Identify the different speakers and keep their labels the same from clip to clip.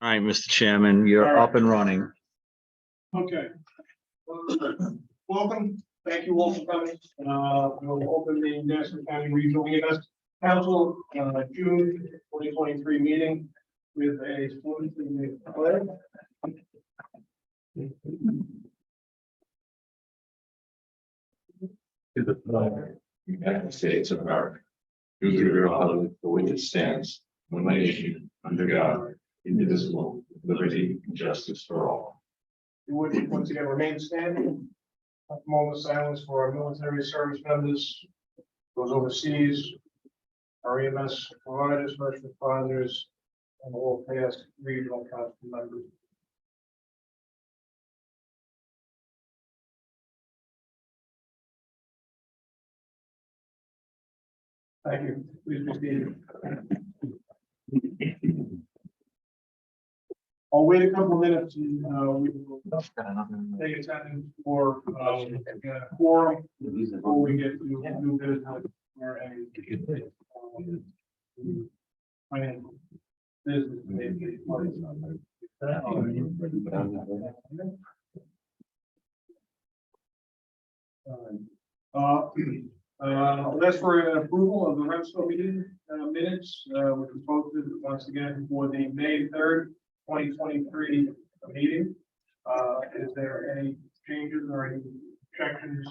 Speaker 1: All right, Mr. Chairman, you're
Speaker 2: All right.
Speaker 1: up and running.
Speaker 2: Okay. Welcome. Thank you all for coming. We'll open the Nassau County Regional EMS Council, June 2023 meeting with a pledge.
Speaker 3: To the flag of the United States of America, to the republic for which it stands, one nation, under God, indivisible, with liberty and justice for all.
Speaker 2: You would once again remain standing. A moment of silence for our military service members, those overseas, our EMS providers, first responders, and all past regional council members. Thank you. Please be seated. I'll wait a couple of minutes and we will take attendance for quorum before we get to new business or any financial business. That's for an approval of the REMSCO meeting minutes, which was posted once again for the May 3rd, 2023 meeting. Is there any changes or any objections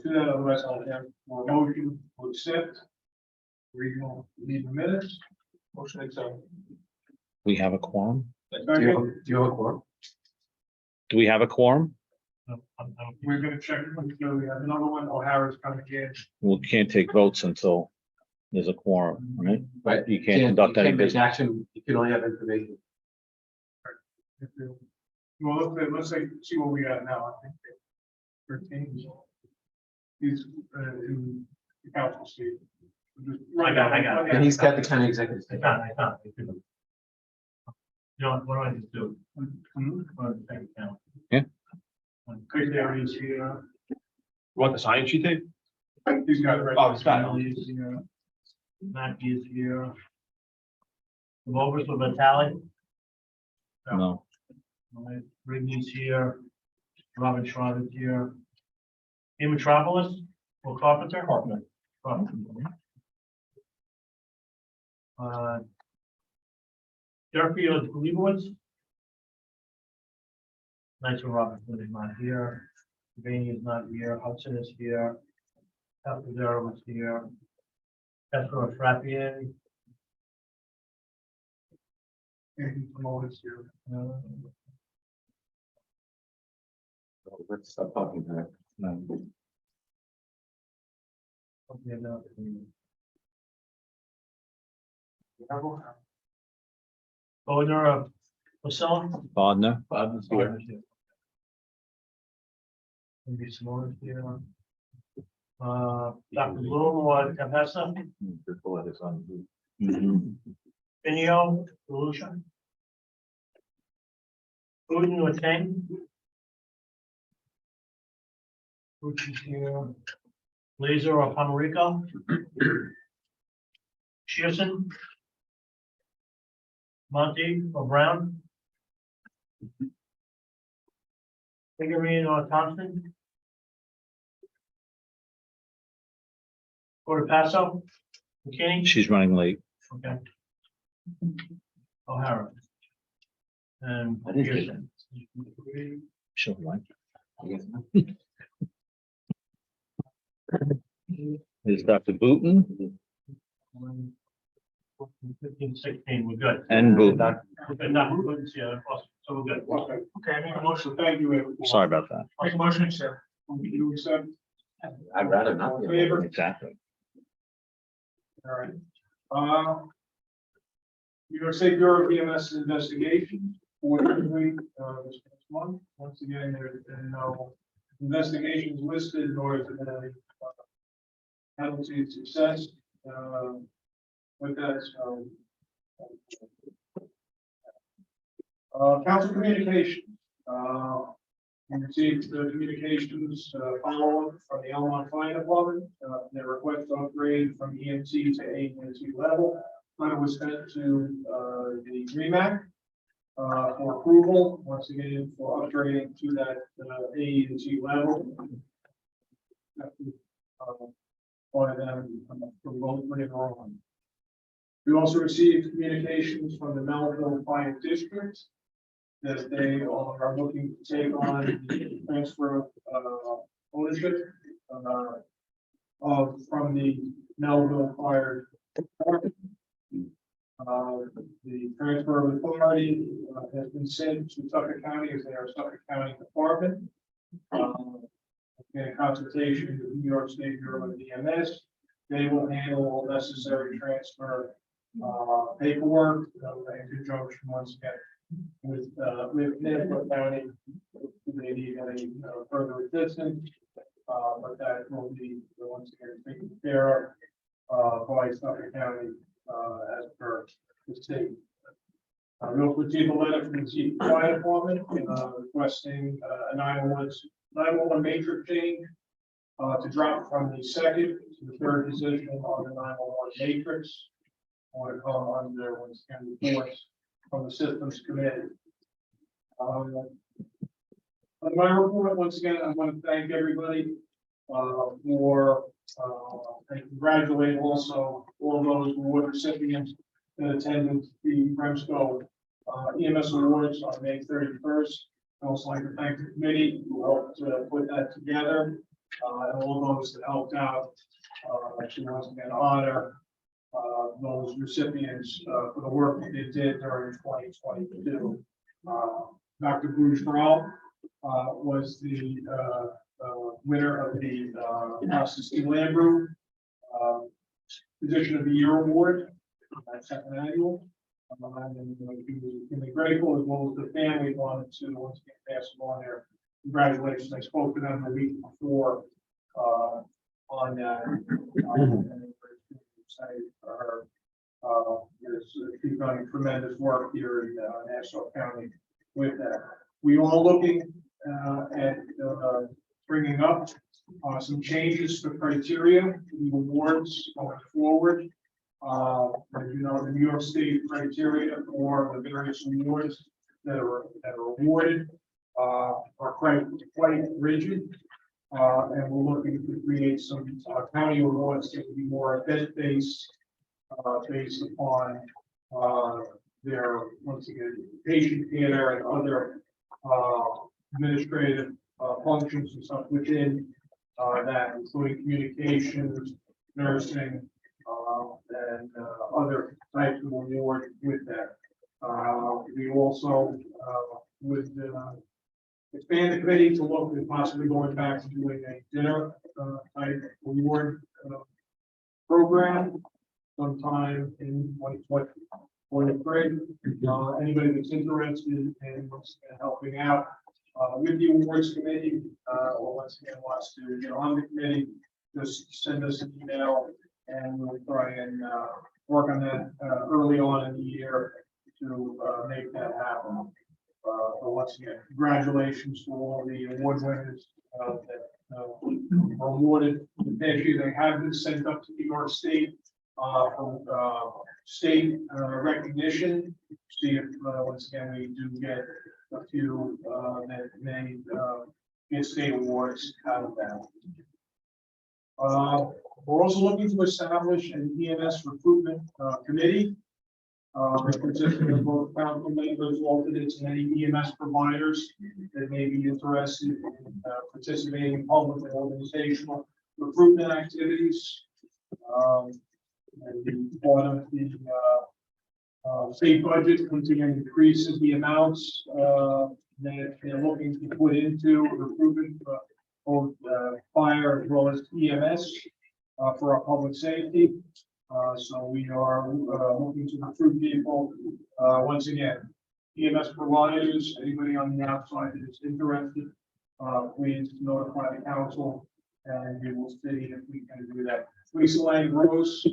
Speaker 2: to that? Otherwise, I'll have a motion to accept regional meeting minutes. Motion accept.
Speaker 1: We have a quorum?
Speaker 3: Do you have a quorum?
Speaker 1: Do we have a quorum?
Speaker 2: We're going to check. We have another one. O'Hara's coming in.
Speaker 1: We can't take votes until there's a quorum, right?
Speaker 4: Right.
Speaker 1: You can't conduct any
Speaker 4: make
Speaker 1: business.
Speaker 4: action. You can only have information.
Speaker 2: Well, let's see what we got now. I think 13. He's in the council seat.
Speaker 5: I got it.
Speaker 4: And he's got the county executive.
Speaker 5: I can't. You know, what do I just do?
Speaker 1: Yeah.
Speaker 2: Chris Arias here.
Speaker 5: You want the sign sheet tape?
Speaker 2: He's got it right.
Speaker 5: Oh, it's got it. Mackey is here. Rovers with Vitale.
Speaker 1: No.
Speaker 5: Rigby's here. Robert Schroeder is here. In Metropolis or Carpenter? Carpenter. Durfee or Leibowitz? Nice and Robinson is not here. Vaney is not here. Hudson is here. Capizaro is here. Petro Frappier.
Speaker 2: And Samoa's here.
Speaker 4: Let's stop talking to her.
Speaker 5: Okay, no. Owner of Priscilla.
Speaker 1: Bodnar?
Speaker 5: Maybe some more here. Dr. Bloom or Capessa. Binio, Solution. Uden or Tang. Uchi's here. Laser or Pomerico. Shearson. Monty or Brown. Figurine or Thompson. Or Paso. McKinney.
Speaker 1: She's running late.
Speaker 5: Okay. O'Hara. And
Speaker 4: I didn't get
Speaker 5: Pearson.
Speaker 1: She'll run. Is Dr. Booton
Speaker 5: 15, 16, we're good.
Speaker 1: and Booton.
Speaker 5: Okay, no, we're good, yeah, awesome. So we're good.
Speaker 2: Okay, I make a motion. Thank you, everyone.
Speaker 1: Sorry about that.
Speaker 2: Make a motion, sir. You accept?
Speaker 4: I'd rather not. be able to-
Speaker 1: Exactly.
Speaker 2: All right. New York State Bureau of EMS investigation, 43, this month. Once again, there's been no investigations listed, nor has there been any penalty of success. With that, council communication. We received the communications follow-up from the Elmont Fire Department. Their request to upgrade from EMT to AMT level. Letter was sent to the REMAC. for approval, once again, for upgrading to that A and G level. By them from both later on. We also received communications from the Melville Fire District that they are looking to take on the transfer of ownership from the Melville Fire Department. The transfer of authority has been sent to Suffolk County as they are Suffolk County Department. In a consultation with New York State Bureau of EMS, they will handle all necessary transfer paperwork in conjunction once again with Nassau County. They need any further assistance, but that will be once again taken care of by Suffolk County as per the state. We also received a letter from the Chief Fire Department requesting a 911 matrix change to drop from the second to the third position on the 911 matrix. I want to come under once again reports from the systems committee. On my report, once again, I want to thank everybody for and congratulate also all those award recipients that attended the REMSCO EMS Awards on May 31st. I also like to thank the committee who helped put that together, and all those that helped out. Actually, once again, honor those recipients for the work that they did during 2022. Dr. Bruce Rall was the winner of the House Landrew Position of the Year Award, second annual. And he was grateful, as well as the family wanted to once again pass them on their congratulations. I spoke to them the week before on that. And they were excited for her. She's done tremendous work here in Nassau County with that. We are looking at bringing up some changes to criteria for the awards going forward. As you know, the New York State criteria for the various awards that are awarded are quite rigid, and we're looking to create some county awards that will be more event-based, based upon their once again patient care and other administrative functions and stuff within that, including communications, nursing, and other types of award with that. We also would expand the committee to look at possibly going back to doing a dinner type award program sometime in 2023. Anybody that's interested in helping out with the awards committee, or once again wants to get on the committee, just send us an email and we'll try and work on that early on in the year to make that happen. So once again, congratulations to all the award winners that are awarded. Actually, they have been sent up to New York State for state recognition. See if once again we do get a few that may get state awards out of that. We're also looking to establish an EMS recruitment committee consisting of both council members, alternates, and any EMS providers that may be interested in participating in public and organizational recruitment activities. And the part of the state budget once again increases the amounts that they're looking to put into recruitment for both fire as well as EMS for our public safety. So we are looking to recruit people once again. EMS providers, anybody on the outside that is interested, please notify the council and we will see if we can do that. Lisa Lang Rose,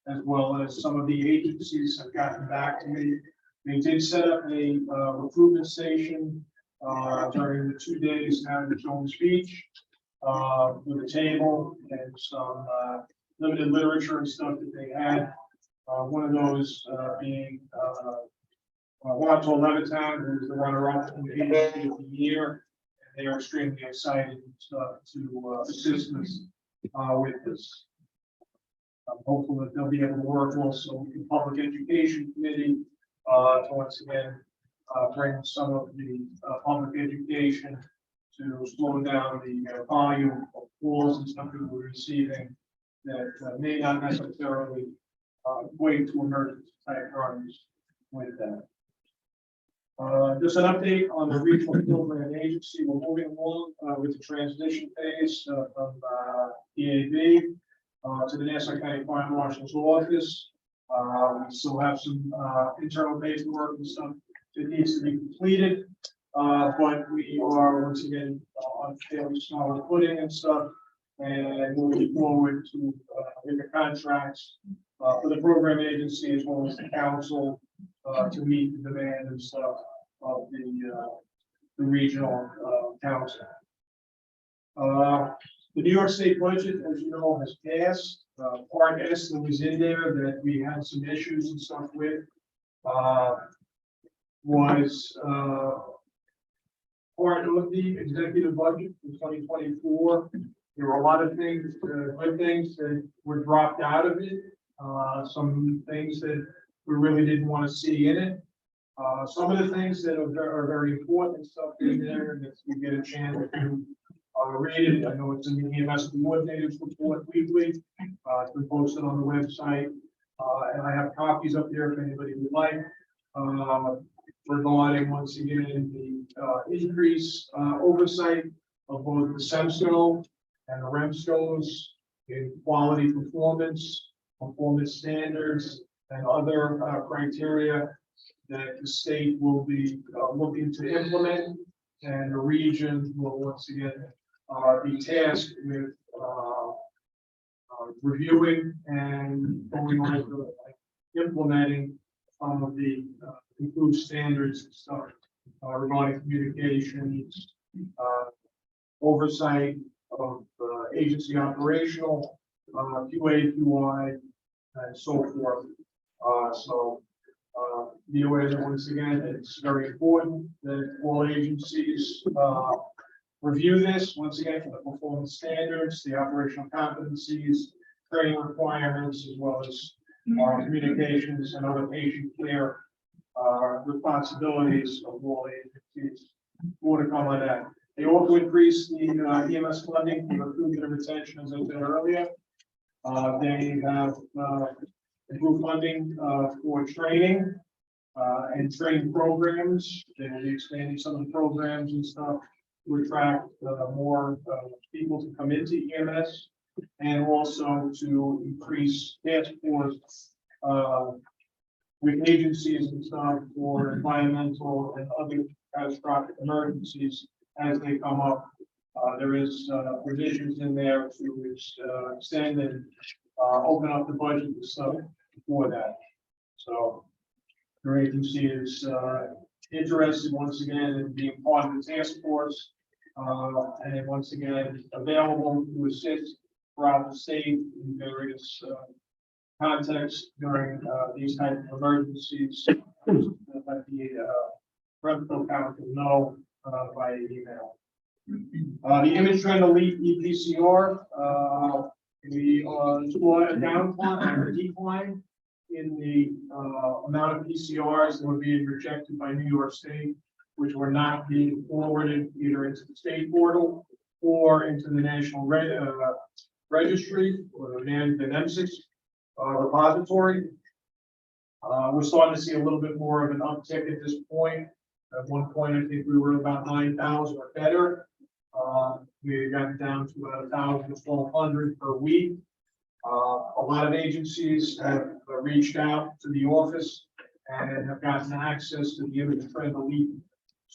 Speaker 2: as well as some of the agencies, have gotten back to me. They did set up a recruitment station during the 2 days down at Jones Beach with a table and some limited literature and stuff that they had. One of those being Wadsworth Levittown, who's the runner-up in the agency of the year. And they are extremely excited to assist us with this. I'm hopeful that they'll be able to work also with the Public Education Committee to once again bring some of the public education to slow down the volume of calls and stuff that we're receiving that may not necessarily equate to emergency type runs with that. Just an update on the regional program agency. We're moving along with the transition phase from EAB to the Nassau County Fire Marshal's office. We still have some internal paperwork and stuff that needs to be completed, but we are once again on fairly solid footing and stuff, and moving forward to with the contracts for the program agency as well as the council to meet the demand and stuff of the regional council. The New York State budget, as you know, has passed. Part S that was in there that we had some issues and stuff with was part of the executive budget for 2024. There were a lot of things, good things that were dropped out of it. Some things that we really didn't want to see in it. Some of the things that are very important stuff in there, and if you get a chance to read it, I know it's in the EMS coordinators report weekly. It's been posted on the website, and I have copies up there if anybody would like. Regarding once again the increase oversight of both the REMSCO and the REMSCOs in quality performance standards, and other criteria that the state will be looking to implement, and the region will once again be tasked with reviewing and going over implementing some of the improved standards and stuff regarding communications, oversight of agency operational, QA, QI, and so forth. Be aware that once again, it's very important that all agencies review this once again for the performance standards, the operational competencies, training requirements, as well as communications and other patient care responsibilities of all agencies. More to come on that. They also increased the EMS funding for recruitment and retention, as I said earlier. They have improved funding for training and training programs. They will be expanding some of the programs and stuff to attract more people to come into EMS, and also to increase task force with agencies and stuff for environmental and other catastrophic emergencies as they come up. There is provisions in there to extend and open up the budget and stuff for that. So your agency is interested once again in being part of the task force, and once again available to assist throughout the state in various contexts during these types of emergencies. Let the REMSCO council know by email. The Image Trend Elite EPCR, we saw a decline in the amount of PCRs that were being rejected by New York State, which were not being forwarded either into the state portal or into the National Registry or the NEMSIS repository. We're starting to see a little bit more of an uptick at this point. At one point, I think we were about 9,000 or better. We got down to about 1,000 to 1,200 per week. A lot of agencies have reached out to the office and have gotten access to the Image Trend Elite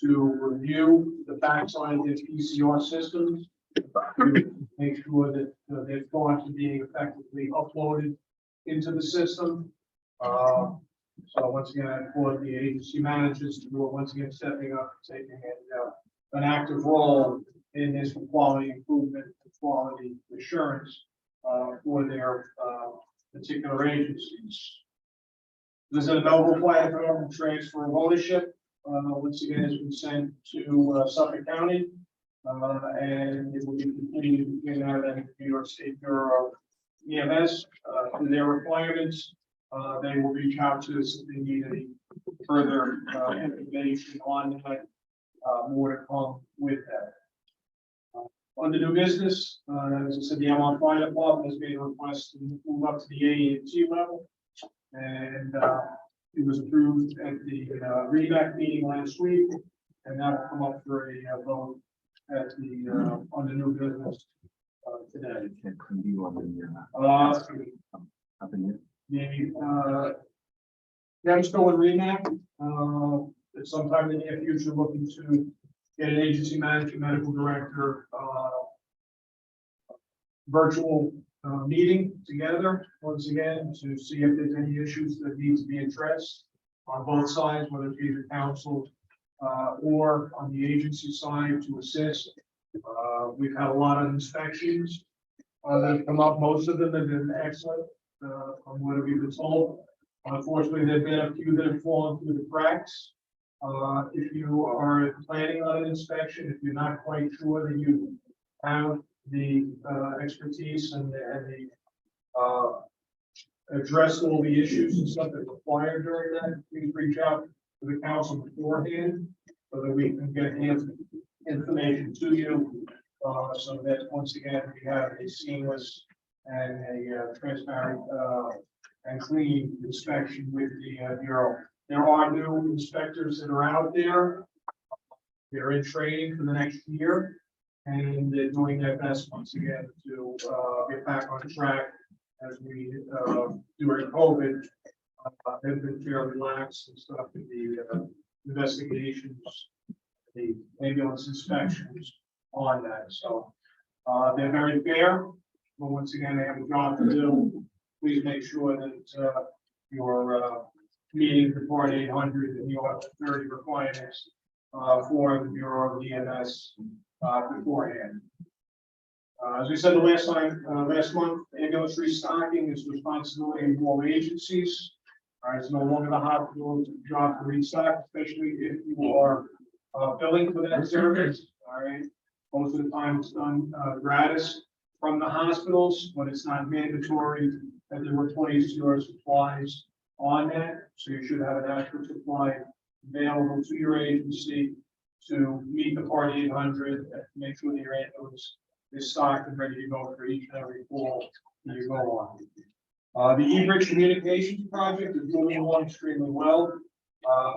Speaker 2: to review the backside of their PCR systems, to make sure that their thoughts are being effectively uploaded into the system. So once again, I applaud the agency managers who are once again stepping up, taking an active role in this for quality improvement, quality assurance for their particular agencies. This is a Noble Fire Department transfer of ownership. Once again, has been sent to Suffolk County. And it will be completed in the New York State Bureau of EMS, for their requirements. They will reach out to us if they need any further information on that. More to come with that. Under new business, as I said, the MR Fire Department has made a request to move up to the AET level. And it was approved at the REMAC meeting last week. And that will come up for a vote at the under new business today. The REMSCO and REMAC, at some time in the near future, looking to get an agency manager, medical director, virtual meeting together once again to see if there's any issues that need to be addressed on both sides, whether it be the council or on the agency side to assist. We've had a lot of inspections that have come up. Most of them have been excellent from what we've been told. Unfortunately, there have been a few that have fallen through the cracks. If you are planning on an inspection, if you're not quite sure that you have the expertise and the address all the issues and stuff that required during that, please reach out to the council beforehand so that we can get the information to you, so that once again we have a seamless and a transparent and clean inspection with the Bureau. There are new inspectors that are out there. They're in training for the next year, and they're doing their best once again to get back on track as we during COVID have been fairly lax and stuff in the investigations, the ambulance inspections on that. So they're very fair, but once again they have a job to do. Please make sure that your meeting the Part 800 and your 30 requirements for the Bureau of EMS beforehand. As we said the last time, last month, ambulance restocking is the responsibility of all agencies. It's no longer the hospital's job to restock, especially if you are billing for that service. All right, most of the time it's done gratis from the hospitals, but it's not mandatory that there replace your supplies on that. So you should have an adequate supply available to your agency to meet the Part 800 and make sure that your ambulance is stocked and ready to go for each and every call that you go on. The e-bridge communications project is moving along extremely well.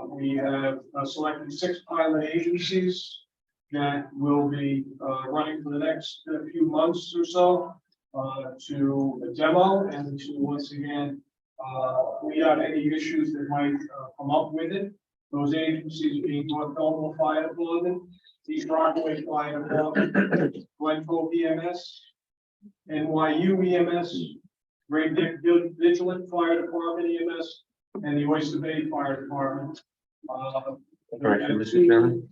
Speaker 2: We have selected 6 pilot agencies that will be running for the next few months or so to demo and to once again weed out any issues that might come up with it. Those agencies being North Belmont Fire Department, East Rockaway Fire Department, Glencoe EMS, NYU EMS, Great Neck Vigilant Fire Department EMS, and the Oyster Bay Fire Department.
Speaker 4: Correction, Mr. Chairman.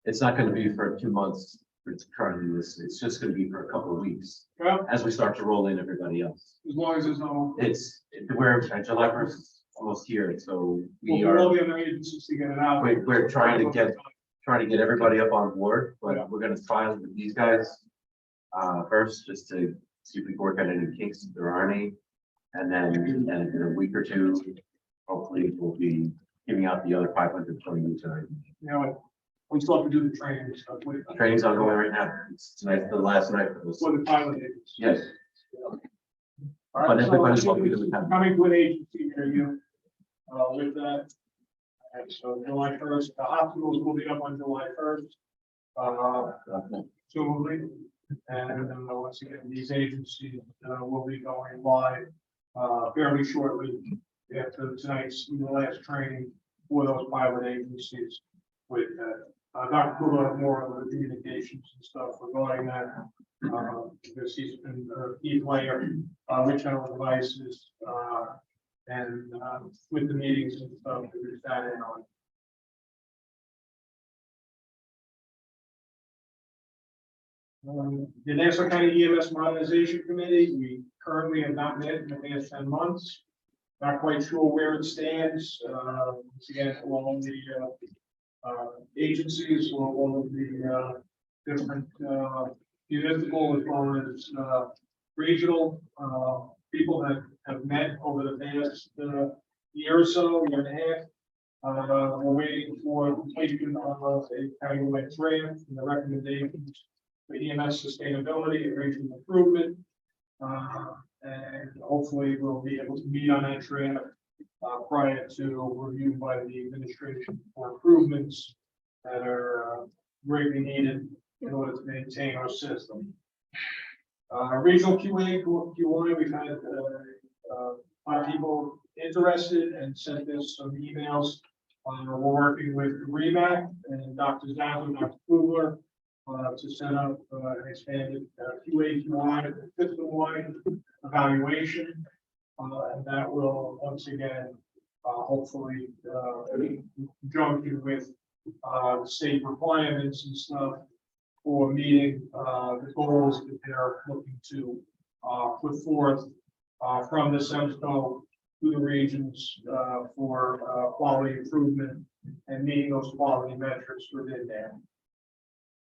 Speaker 4: It's not going to be for 2 months. It's currently this. It's just going to be for a couple of weeks
Speaker 2: Yeah,
Speaker 4: as we start to roll in everybody else.
Speaker 2: as long as there's no.
Speaker 4: We're July 1st is almost here, so we
Speaker 2: Well,
Speaker 4: are.
Speaker 2: all the other agencies to get it out.
Speaker 4: We're trying to get everybody up on board, but we're going to try with these guys first, just to see if we can work out any kinks if there are any, and then in a week or two, hopefully we'll be giving out the other 520 tonight.
Speaker 2: You know, we still have to do the training and stuff with.
Speaker 4: Training's ongoing right now. It's tonight's the last night for this.
Speaker 2: For the pilot agencies.
Speaker 4: Yes.
Speaker 2: All
Speaker 4: But
Speaker 2: right,
Speaker 4: everybody's
Speaker 2: so
Speaker 4: welcome to the town.
Speaker 2: coming to an agency near you, with that. And so July 1st, the hospitals will be up on July 1st. Presumably, and once again, these agencies will be going live fairly shortly after tonight's last training for those pilot agencies with Dr. Kula have more of the communications and stuff regarding that. Because he's been a key player with general devices and with the meetings and stuff that we've sat in on. The Nassau County EMS Modernization Committee, we currently have not met in the past 10 months. Not quite sure where it stands. Once again, along the agencies, or all of the different municipal as well as regional people that have met over the past year or so, year and a half. We're waiting for completion of a countywide grant and the recommendations for EMS sustainability and regional improvement. And hopefully we'll be able to meet on that draft prior to review by the administration for improvements that are greatly needed in order to maintain our system. Regional QA, we've had a lot of people interested and sent us some emails. We're working with REMAC and Dr. Zazzle, Dr. Kugler, to set up an expanded QA/QI system-wide evaluation, and that will once again hopefully in conjunction with the state requirements and stuff for meeting the goals that they're looking to put forth from the REMSCO to the regions for quality improvement and meeting those quality metrics within there.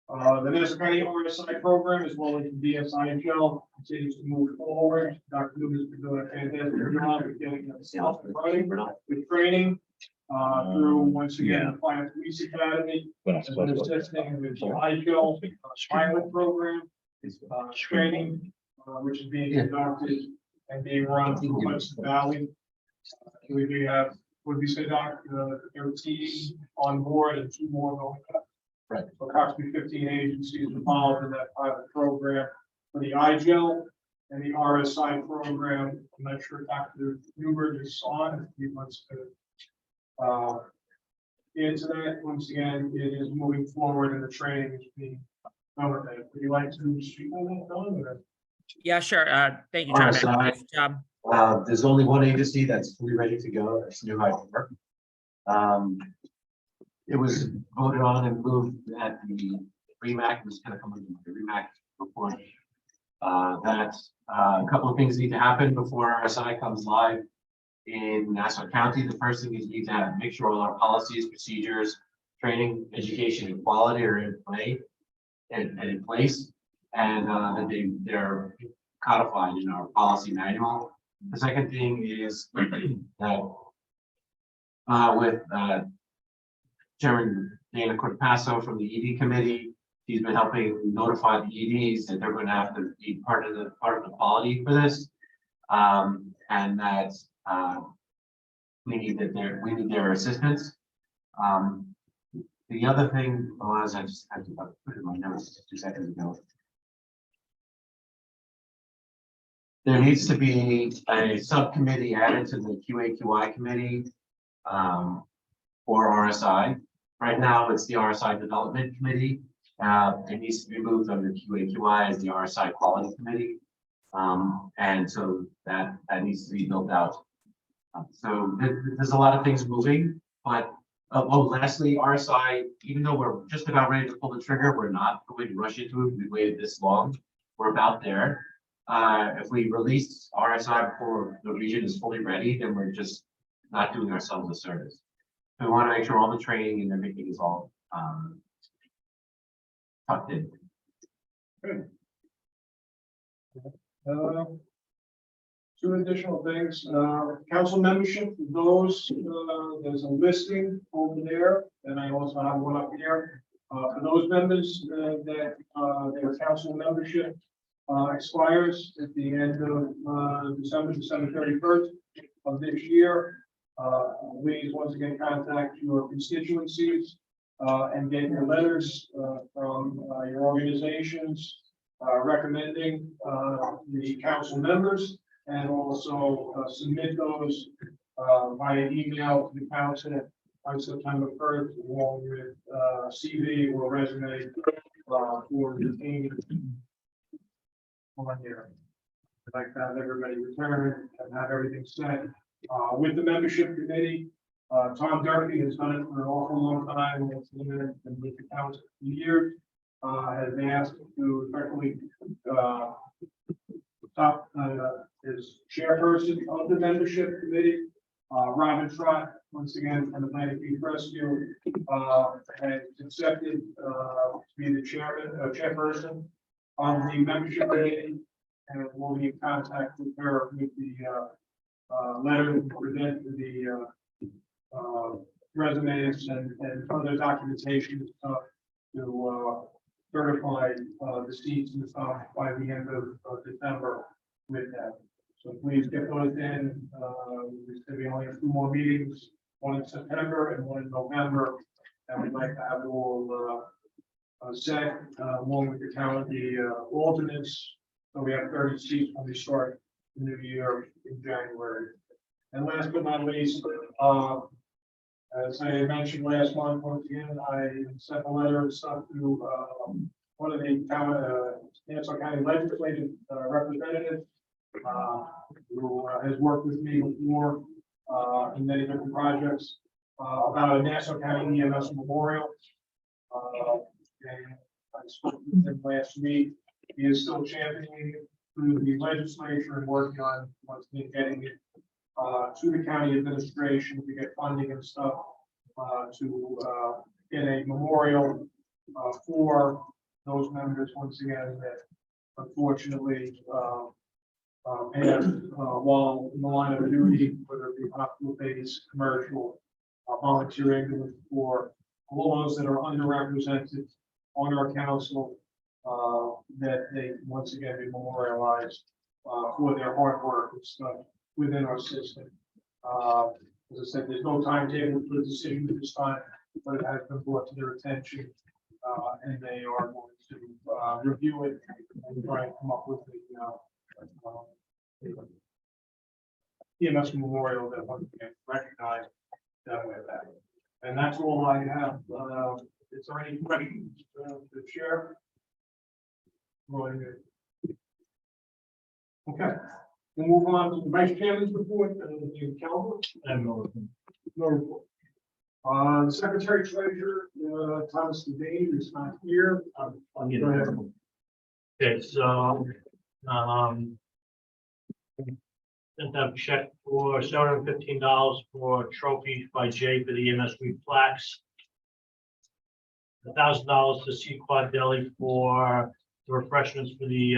Speaker 2: The Nassau County RSI program, as well as the DSIHL, continues to move forward. Dr. Newman's been doing a fantastic job of getting us up and running with training through, once again, the Fire Police Academy,
Speaker 1: We're not
Speaker 2: as
Speaker 1: supposed
Speaker 2: well as
Speaker 1: to.
Speaker 2: testing with the IHL pilot program, training, which is being conducted and being run through Hudson Valley. We have, what did we say, Doc, 13 on board and 2 more going up.
Speaker 4: Right.
Speaker 2: So approximately 15 agencies involved in that pilot program for the IGEL and the RSI program. I'm not sure if Dr. Newberg is on, if he wants to into that. Once again, it is moving forward and the training is being done with that. Would you like to speak on that, Don, or?
Speaker 6: Yeah, sure. Thank you, John.
Speaker 4: RSI.
Speaker 6: Nice job.
Speaker 4: There's only one agency that's fully ready to go. That's New Hampshire. It was voted on and moved that the REMAC was going to come into the REMAC report. That a couple of things need to happen before RSI comes live in Nassau County. The first thing is we need to make sure all our policies, procedures, training, education, and quality are in play and in place, and that they're codified in our policy manual. The second thing is that with Chairman Dana Corpasso from the ED committee, he's been helping notify the EDs that they're going to have to be part of the quality for this, and that we need their assistance. The other thing was, I just had to put it in my notes 2 seconds ago. There needs to be a subcommittee added to the QA/QI committee for RSI. Right now, it's the RSI Development Committee. It needs to be moved under QA/QI as the RSI Quality Committee. And so that needs to be built out. So there's a lot of things moving, but lastly, RSI, even though we're just about ready to pull the trigger, we're not going to rush into it. We waited this long. We're about there. If we release RSI before the region is fully ready, then we're just not doing ourselves a service. So we want to make sure all the training and everything is all tucked in.
Speaker 2: Good. Two additional things. Council membership, for those, there's a listing over there, and I also have one up here. For those members that their council membership expires at the end of December 31st of this year. Please once again contact your constituencies and get your letters from your organizations recommending the council members, and also submit those via email to the council on September 1st, along with CV or resume for the team on here. I'd like to have everybody return and have everything set with the membership committee. Tom Durkee has done it for an awful long time, and with the council for years, has been asked to effectively top, is chairperson of the membership committee. Robin Trott, once again, from the Atlantic Beach Rescue, has accepted, to be the chairperson of the membership committee, and we'll be in contact with her with the, letter to present to the, resumes and other documentation and stuff to, certify, the seats and stuff by the end of December with that. So please get those in. There's going to be only 2 more meetings, one in September and one in November. And we'd like to have it all set, along with the alternates. So we have 30 seats when we start the new year in January. And last but not least, as I mentioned last month, once again, I sent a letter and stuff to one of the Nassau County legislative representatives, who has worked with me before in many different projects about a Nassau County EMS memorial. And I spoke with him last week. He is still championing it through the legislature and working on once again getting it to the county administration to get funding and stuff to get a memorial for those members once again that unfortunately passed while in the line of duty, whether it be hospital-based, commercial, volunteer ambulance, or all those that are underrepresented on our council, that they once again be memorialized for their hard work and stuff within our system. As I said, there's no timetable for the decision at this time, but it has been brought to their attention, and they are going to review it and try and come up with the EMS memorial that once again recognize that way back. And that's all I have. Is there any questions to share? Okay, we'll move on to the vice chairman's report and the calendar.
Speaker 5: And no,
Speaker 2: No report. The secretary treasurer, Thomas Devane is not here.
Speaker 5: I'll get
Speaker 2: Go ahead.
Speaker 5: it. Okay, so, sent out a check for $715 for trophy by Jay for the EMS week plaques. $1,000 to Sequad Deli for the refreshments for the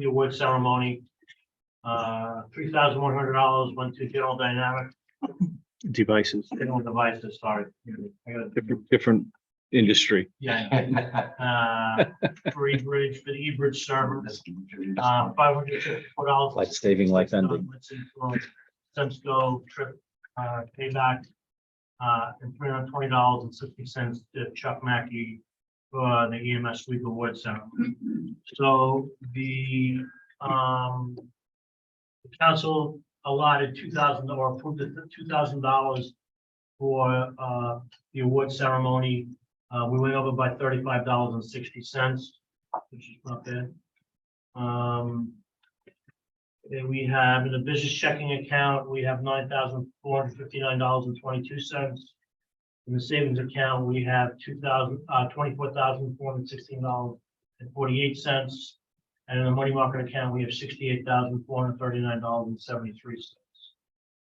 Speaker 5: award ceremony. $3,100 went to General Dynamic.
Speaker 1: Devices,
Speaker 5: General Devices, sorry. I got
Speaker 1: different industry.
Speaker 5: Yeah. For eBridge, for the eBridge server. $554.
Speaker 1: Life saving, life ending.
Speaker 5: REMSCO trip payback. And $320.60 to Chuck Mackey for the EMS Week Award Ceremony. So the council allotted $2,000 or approved $2,000 for the award ceremony. We went over by $35.60, which is not bad. Then we have in the business checking account, we have $9,459.22. In the savings account, we have $24,416.48. And in the money market account, we have $68,439.73.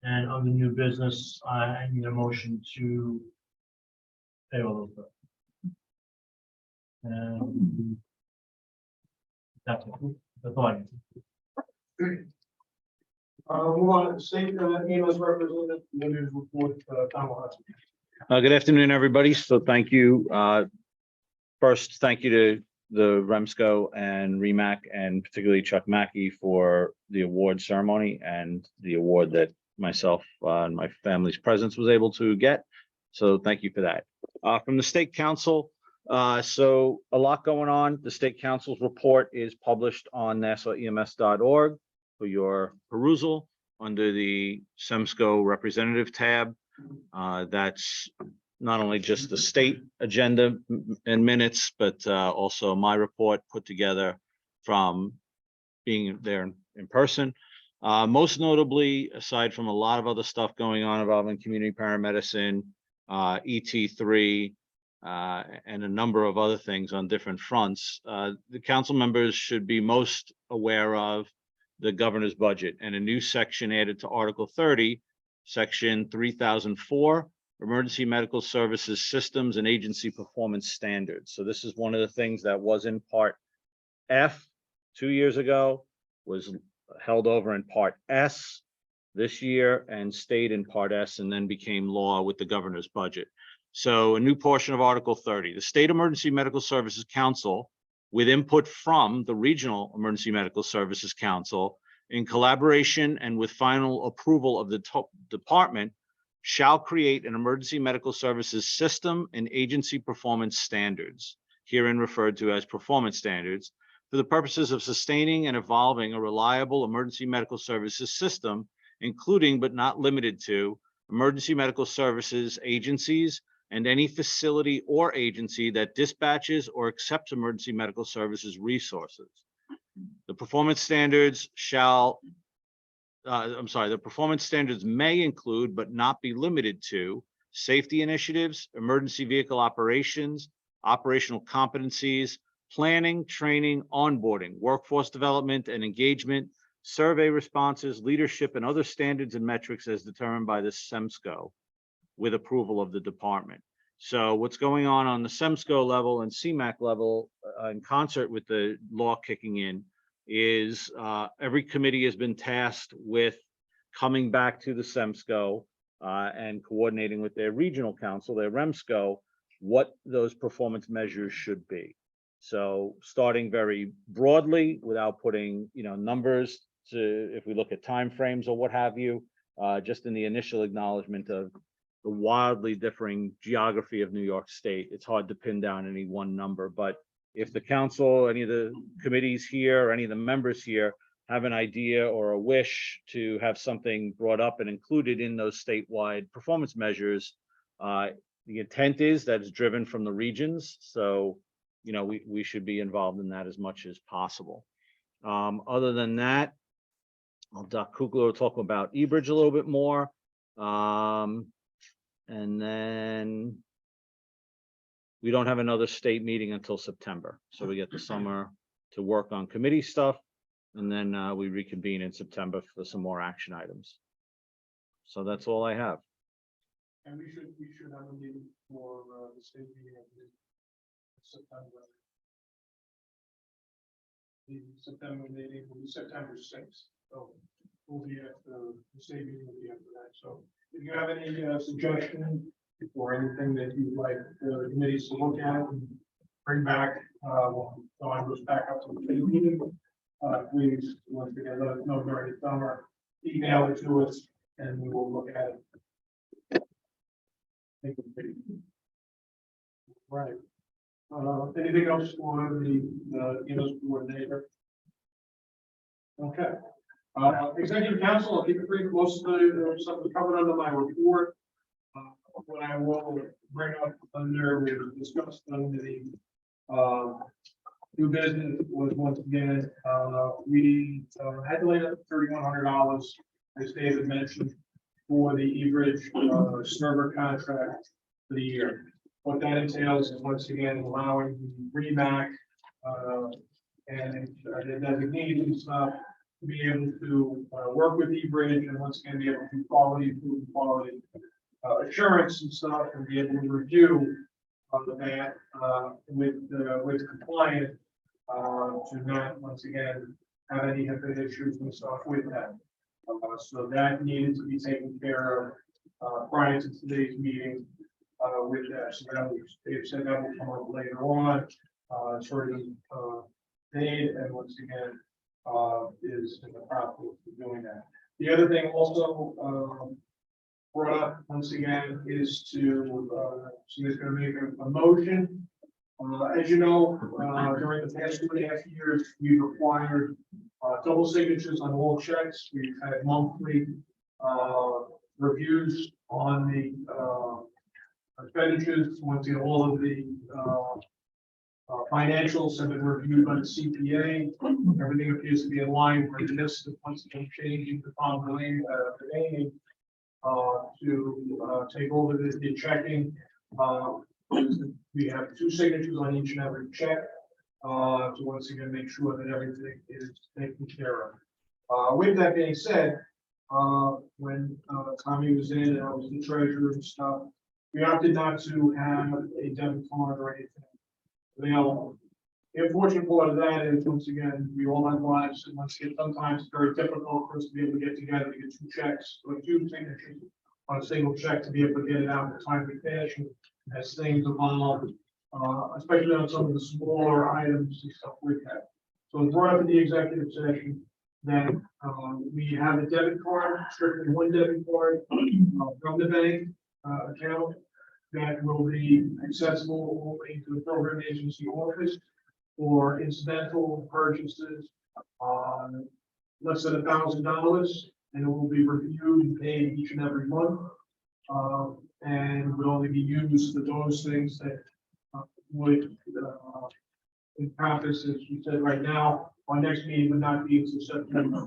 Speaker 5: And on the new business, I need a motion to pay all those bills. And that's all I need.
Speaker 2: Move on to the state EMS representative, Williams report, Tom Hudson.
Speaker 1: Good afternoon, everybody. So thank you. First, thank you to the REMSCO and REMAC and particularly Chuck Mackey for the award ceremony and the award that myself and my family's presence was able to get. So thank you for that. From the State Council, so a lot going on. The State Council's report is published on nassauems.org for your perusal under the REMSCO representative tab. That's not only just the state agenda and minutes, but also my report put together from being there in person. Most notably, aside from a lot of other stuff going on involving community paramedicine, ET3, and a number of other things on different fronts. The council members should be most aware of the governor's budget and a new section added to Article 30, Section 3004, Emergency Medical Services Systems and Agency Performance Standards. So this is one of the things that was in Part F 2 years ago, was held over in Part S this year, and stayed in Part S, and then became law with the governor's budget. So a new portion of Article 30, the State Emergency Medical Services Council, with input from the Regional Emergency Medical Services Council, in collaboration and with final approval of the department, shall create an emergency medical services system and agency performance standards, herein referred to as performance standards, for the purposes of sustaining and evolving a reliable emergency medical services system, including but not limited to emergency medical services agencies and any facility or agency that dispatches or accepts emergency medical services resources. The performance standards the performance standards may include but not be limited to safety initiatives, emergency vehicle operations, operational competencies, planning, training, onboarding, workforce development and engagement, survey responses, leadership, and other standards and metrics as determined by the REMSCO with approval of the department. So what's going on the REMSCO level and CMAQ level in concert with the law kicking in is every committee has been tasked with coming back to the REMSCO and coordinating with their regional council, their REMSCO, what those performance measures should be. So starting very broadly without putting, numbers to, if we look at timeframes or what have you, just in the initial acknowledgement of the wildly differing geography of New York State, it's hard to pin down any one number. But if the council, any of the committees here, or any of the members here have an idea or a wish to have something brought up and included in those statewide performance measures, the intent is that it's driven from the regions. So, we should be involved in that as much as possible. Other than that, Doc Kukla will talk about eBridge a little bit more. And then we don't have another state meeting until September. So we get the summer to work on committee stuff. And then we reconvene in September for some more action items. So that's all I have.
Speaker 2: And we should have a meeting for the state meeting of September. The September meeting will be September 6th. So we'll be at the state meeting will be after that. So if you have any suggestions or anything that you'd like the committees to look at and bring back, when Dawn goes back up to the state meeting, please, once again, let us know during the summer, email it to us, and we will look at it. Thank you. Right. Anything else for the EMS coordinator? Okay. Executive council, I'll keep it brief. Most of the stuff is covered under my report. What I will bring up under, we discussed under the new business was once again, we had to lay up $3,100, as David mentioned, for the eBridge server contract for the year. What that entails is once again allowing the REMAC and the designees to be able to work with eBridge and once again be able to improve quality assurance and stuff, and be able to review that with compliance to not once again have any issues and stuff with that. So that needed to be taken care of prior to today's meeting with that. So that they've said that will come up later on. It's already paid, and once again is in the process of doing that. The other thing also brought up once again is to she's going to make a motion. As you know, during the past 2.5 years, we've required double signatures on all checks. We've had monthly reviews on the expenditures. Once again, all of the financials have been reviewed by the CPA. Everything appears to be in line. We're just once again changing the following to take over the checking. We have 2 signatures on each and every check. To once again, make sure that everything is taken care of. With that being said, when Tommy was in and I was the treasurer and stuff, we opted not to have a debit card or anything available. The unfortunate part of that is, once again, we all have lives, and once again, sometimes it's very difficult for us to be able to get together to get 2 checks or 2 signatures on a single check to be able to get it out in a timely fashion as things evolve, especially on some of the smaller items and stuff like that. So it's brought up in the executive session that we have a debit card, strictly 1 debit card from the bank account that will be accessible only to the program agency office for incidental purchases less than $1,000, and it will be reviewed and paid each and every month. And will only be used for those things that would encompass, as you said right now, our next meeting would not be until September.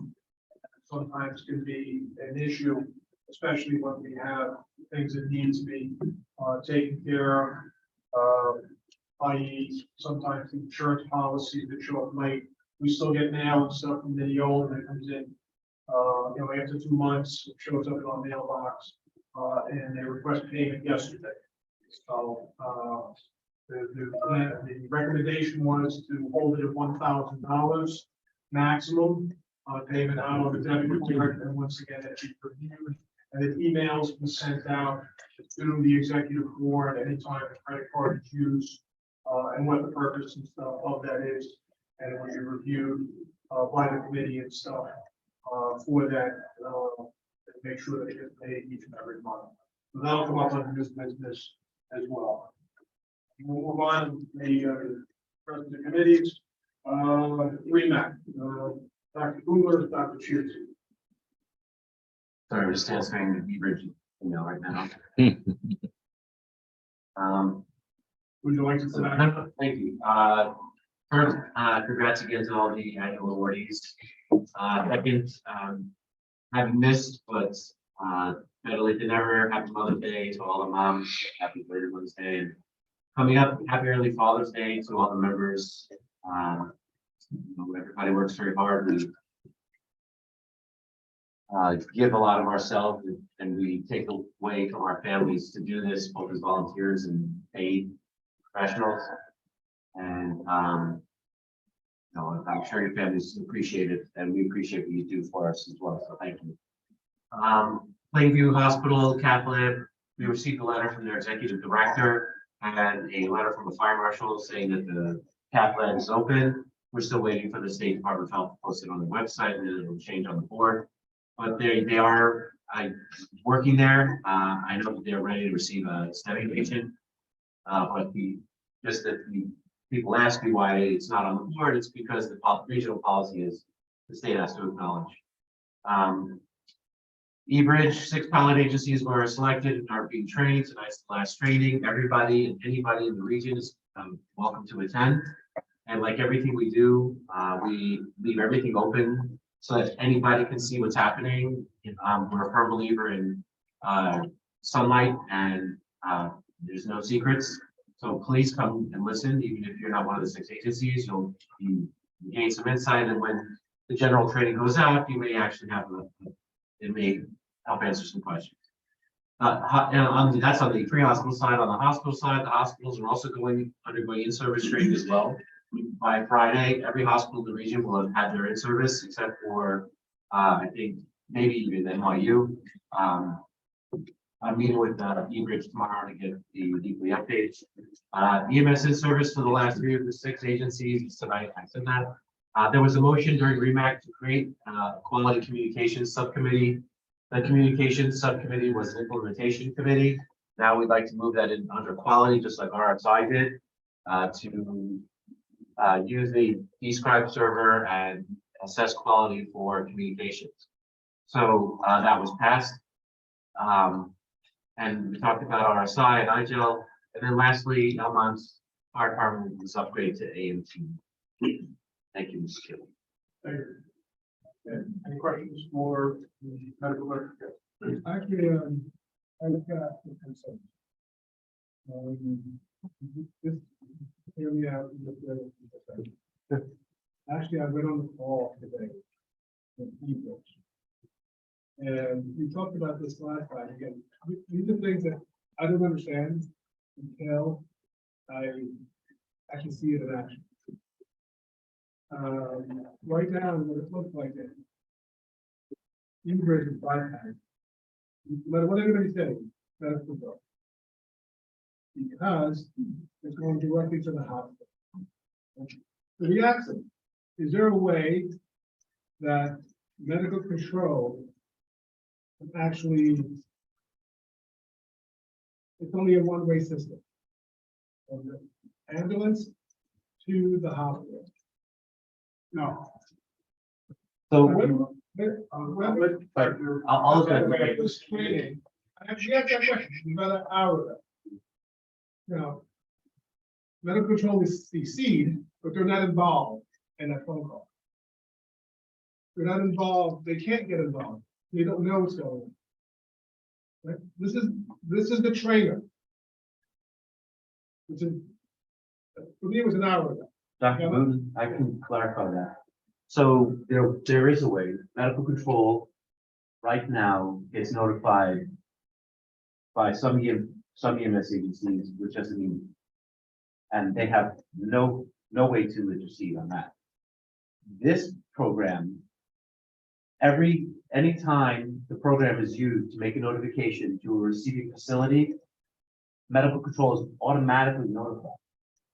Speaker 2: Sometimes can be an issue, especially when we have things that need to be taken care of, i.e. sometimes the insurance policies that show up late. We still get mail and stuff from the old that comes in, after 2 months, it shows up in our mailbox, and they request payment yesterday. So, the recommendation was to hold it at $1,000 maximum payment out of the debit card, and once again, that be reviewed, and then emails be sent out to the executive board anytime the credit card is used, and what the purpose and stuff of that is, and it will be reviewed by the committee and stuff for that, and make sure that it gets paid each and every month. So that'll come up under this business as well. We'll move on to the rest of the committees. REMAC, Dr. Kugler, Dr. Shears.
Speaker 4: Sorry, we're just answering the Ebridge email right now.
Speaker 2: Would you like to say that?
Speaker 4: Thank you. First, congrats again to all the annual awardees. Second, haven't missed, but better late than never. Happy Mother's Day to all the moms. Happy belated Mother's Day. And coming up, happy early Father's Day to all the members. Everybody works very hard. We give a lot of ourselves, and we take away from our families to do this, both as volunteers and paid professionals. And I'm sure your families appreciate it, and we appreciate what you do for us as well. So thank you. Plainview Hospital Cath Lab, we received a letter from their executive director and a letter from the fire marshal saying that the cath lab is open. We're still waiting for the State Department of Health to post it on the website, and it will change on the board. But they are working there. I know that they're ready to receive a STEMI patient. But people ask me why it's not on the board. It's because the regional policy is the state has to acknowledge. eBridge, 6 pilot agencies were selected and are being trained. Tonight's the last training. Everybody and anybody in the region is welcome to attend. And like everything we do, we leave everything open so that anybody can see what's happening. We're a firm believer in sunlight, and there's no secrets. So please come and listen, even if you're not one of the 6 agencies. You'll gain some insight, and when the general training goes out, you may actually have it may help answer some questions. That's on the pre-hospital side. On the hospital side, the hospitals are also undergoing in-service training as well. By Friday, every hospital in the region will have had their in-service, except for I think maybe even NYU. I'm meeting with eBridge tomorrow to get the weekly updates. EMS in-service for the last 3 of the 6 agencies tonight. I said that. There was a motion during REMAC to create quality communications subcommittee. The communications subcommittee was an implementation committee. Now we'd like to move that in under quality, just like RXI did, to use the eScribe server and assess quality for communications. So that was passed. And we talked about RSI and IGEL. And then lastly, Elmont's fire department was upgraded to AMT. Thank you, Mr. Chairman.
Speaker 2: Thank you. Any questions for the medical director?
Speaker 7: Actually, I look at the concern.
Speaker 2: Just hear me out. Actually, I went on the call today. with people. And we talked about this last time. Again, these are things that I don't understand until I actually see it in action. Right now, what it looks like is Ingrid is bypassed. No matter what anybody says, that's the goal. Because it's going directly to the hospital. So we asked them, is there a way that medical control can actually, it's only a one-way system. From the ambulance to the hospital. No.
Speaker 4: So I'll look at it.
Speaker 2: This training, I actually asked that question about an hour ago. You know, medical control is CC'd, but they're not involved in that phone call. They're not involved, they can't get involved, they don't know what's going on. Right? This is the trainer. Which is, for me, it was an hour ago.
Speaker 4: Dr. Boone, I can clarify that. So there is a way, medical control right now gets notified by some EMS agencies, which doesn't mean, and they have no way to intercede on that. This program, anytime the program is used to make a notification to a receiving facility, medical control is automatically notified.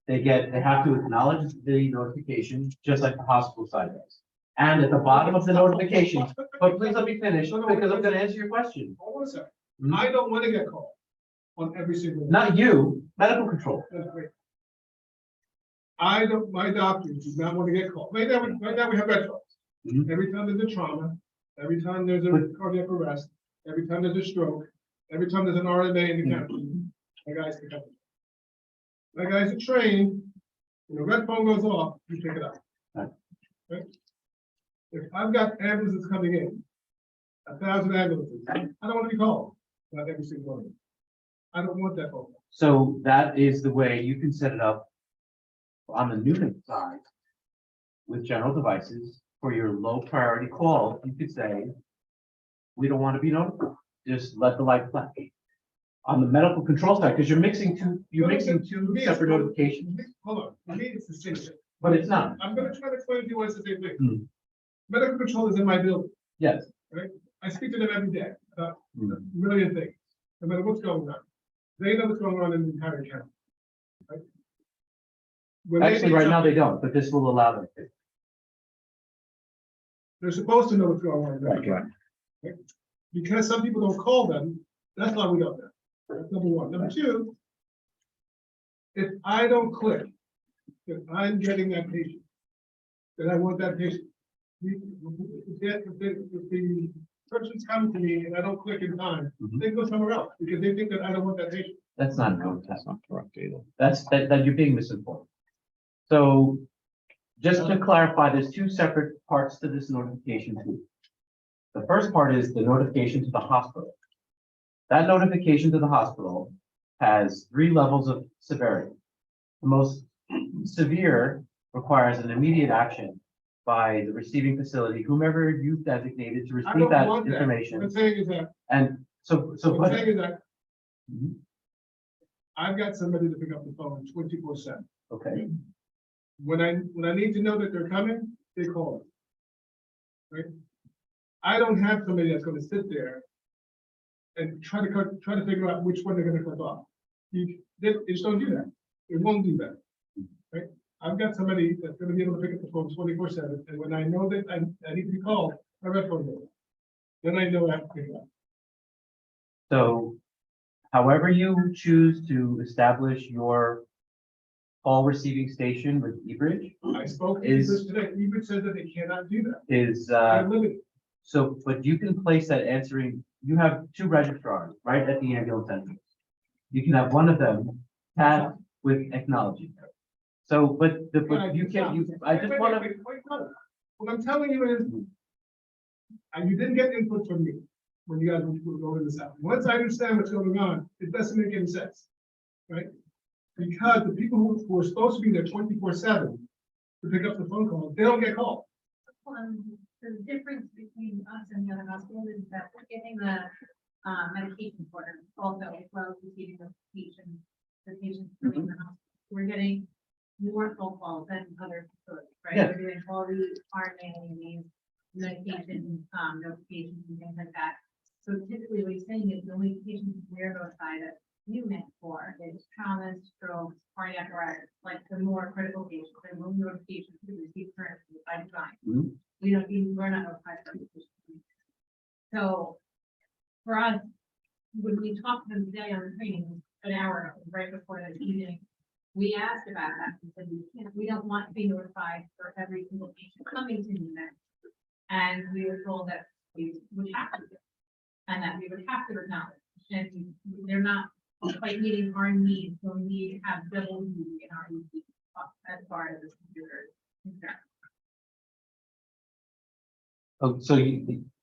Speaker 4: They have to acknowledge the notification, just like the hospital side does. And at the bottom of the notification, but please let me finish, because I'm gonna answer your question.
Speaker 2: Hold on a second.
Speaker 4: Hmm?
Speaker 2: I don't want to get called on every single.
Speaker 4: Not you, medical control.
Speaker 2: That's great. I don't, my doctor does not want to get called. Right now, we have red flags.
Speaker 4: Mhm.
Speaker 2: Every time there's a trauma, every time there's a cardiac arrest, every time there's a stroke, every time there's an RMA in the county, my guys pick up. My guys are trained, when the red phone goes off, you pick it up.
Speaker 4: Right.
Speaker 2: Right? If I've got ambulances coming in, 1,000 ambulances, I don't want to be called, not every single one. I don't want that phone call.
Speaker 4: So that is the way you can set it up on the Newman side with general devices for your low priority call. You could say, we don't want to be notified. Just let the light flash. On the medical control side, because you're mixing two separate notifications,
Speaker 2: Hold on, for me, it's the same thing.
Speaker 4: but it's not.
Speaker 2: I'm gonna try to explain to you why it's the same thing.
Speaker 4: Hmm.
Speaker 2: Medical control is in my building.
Speaker 4: Yes.
Speaker 2: I speak to them every day about
Speaker 4: Hmm.
Speaker 2: a million things, no matter what's going on. They know what's going on in the entire county. Right? When they
Speaker 4: Actually,
Speaker 2: need
Speaker 4: right now
Speaker 2: something,
Speaker 4: they don't, but this will allow them to.
Speaker 2: they're supposed to know what's going on.
Speaker 1: Right.
Speaker 2: Because some people don't call them, that's why we don't know. That's number one. Number two, if I don't click, that I'm getting that patient, that I want that patient. If the person's coming to me and I don't click in time,
Speaker 4: Mhm.
Speaker 2: they go somewhere else because they think that I don't want that patient.
Speaker 4: That's not good.
Speaker 1: That's not correct either.
Speaker 4: That you're being misinformed. So just to clarify, there's two separate parts to this notification too. The first part is the notification to the hospital. That notification to the hospital has 3 levels of severity. The most severe requires an immediate action by the receiving facility, whomever you've designated to
Speaker 2: I
Speaker 4: receive
Speaker 2: don't
Speaker 4: that
Speaker 2: want that. What
Speaker 4: information.
Speaker 2: I'm saying is that,
Speaker 4: And so,
Speaker 2: what I'm saying is that
Speaker 4: Mhm.
Speaker 2: I've got somebody to pick up the phone 24/7.
Speaker 4: Okay,
Speaker 2: When I need to know that they're coming, they call. Right? I don't have somebody that's gonna sit there and try to figure out which one they're gonna click off. They just don't do that. They won't do that. Right? I've got somebody that's gonna be able to pick up the phone 24/7, and when I know that I need to be called, my red phone goes. Then I know I have to pick it up.
Speaker 4: so however you choose to establish your call receiving station with eBridge
Speaker 2: I spoke to
Speaker 4: Is-
Speaker 2: Ebert today. Ebert said that they cannot do that.
Speaker 4: is,
Speaker 2: They're limited.
Speaker 4: so, but you can place that answering, you have 2 registrars right at the ambulance entrance. You can have one of them tasked with acknowledging. So, but you can't, I just wanna,
Speaker 2: Wait, no. What I'm telling you is, and you didn't get input from me when you guys were rolling this out. Once I understand what's going on, it doesn't make any sense. right? Because the people who are supposed to be there 24/7 to pick up the phone call, they don't get called.
Speaker 7: The difference between us and the other hospitals is that we're getting the medication for them also, as well as receiving the patients in the hospital. We're getting more phone calls than other facilities, right?
Speaker 4: Yeah.
Speaker 7: We're doing all the RNA, these medication notifications and things like that. So typically what he's saying is the only patients we're notified that you meant for is traumas, strokes, cardiac arrest, like the more critical patients, and when notifications to receive currently by design.
Speaker 4: Mhm.
Speaker 7: We're not notified for these patients. So for us, when we talked to them today on the training, an hour ago, right before the meeting, we asked about that. We said, we don't want to be notified for every single patient coming to the event. And we were told that we would have to do, and that we would have to acknowledge. And they're not quite meeting our needs, so we need to have double duty in our ED as far as this computer is concerned.
Speaker 4: Oh, so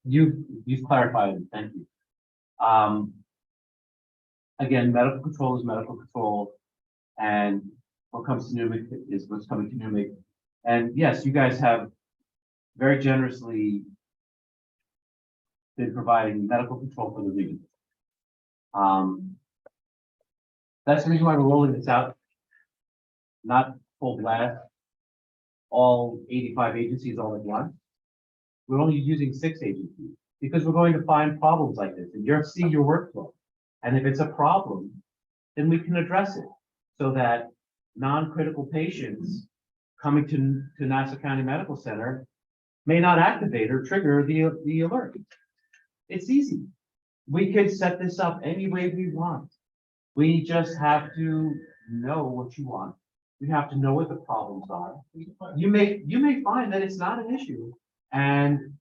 Speaker 4: you've clarified, thank you. Again, medical control is medical control, and what comes to NUMIC is what's coming to NUMIC. And yes, you guys have very generously been providing medical control for the region. That's the reason why we're rolling this out, not full blast, all 85 agencies all at once. We're only using 6 agencies because we're going to find problems like this, and you'll see your workflow. And if it's a problem, then we can address it so that non-critical patients coming to Nassau County Medical Center may not activate or trigger the alert. It's easy. We could set this up any way we want. We just have to know what you want. We have to know what the problems are. You may find that it's not an issue, and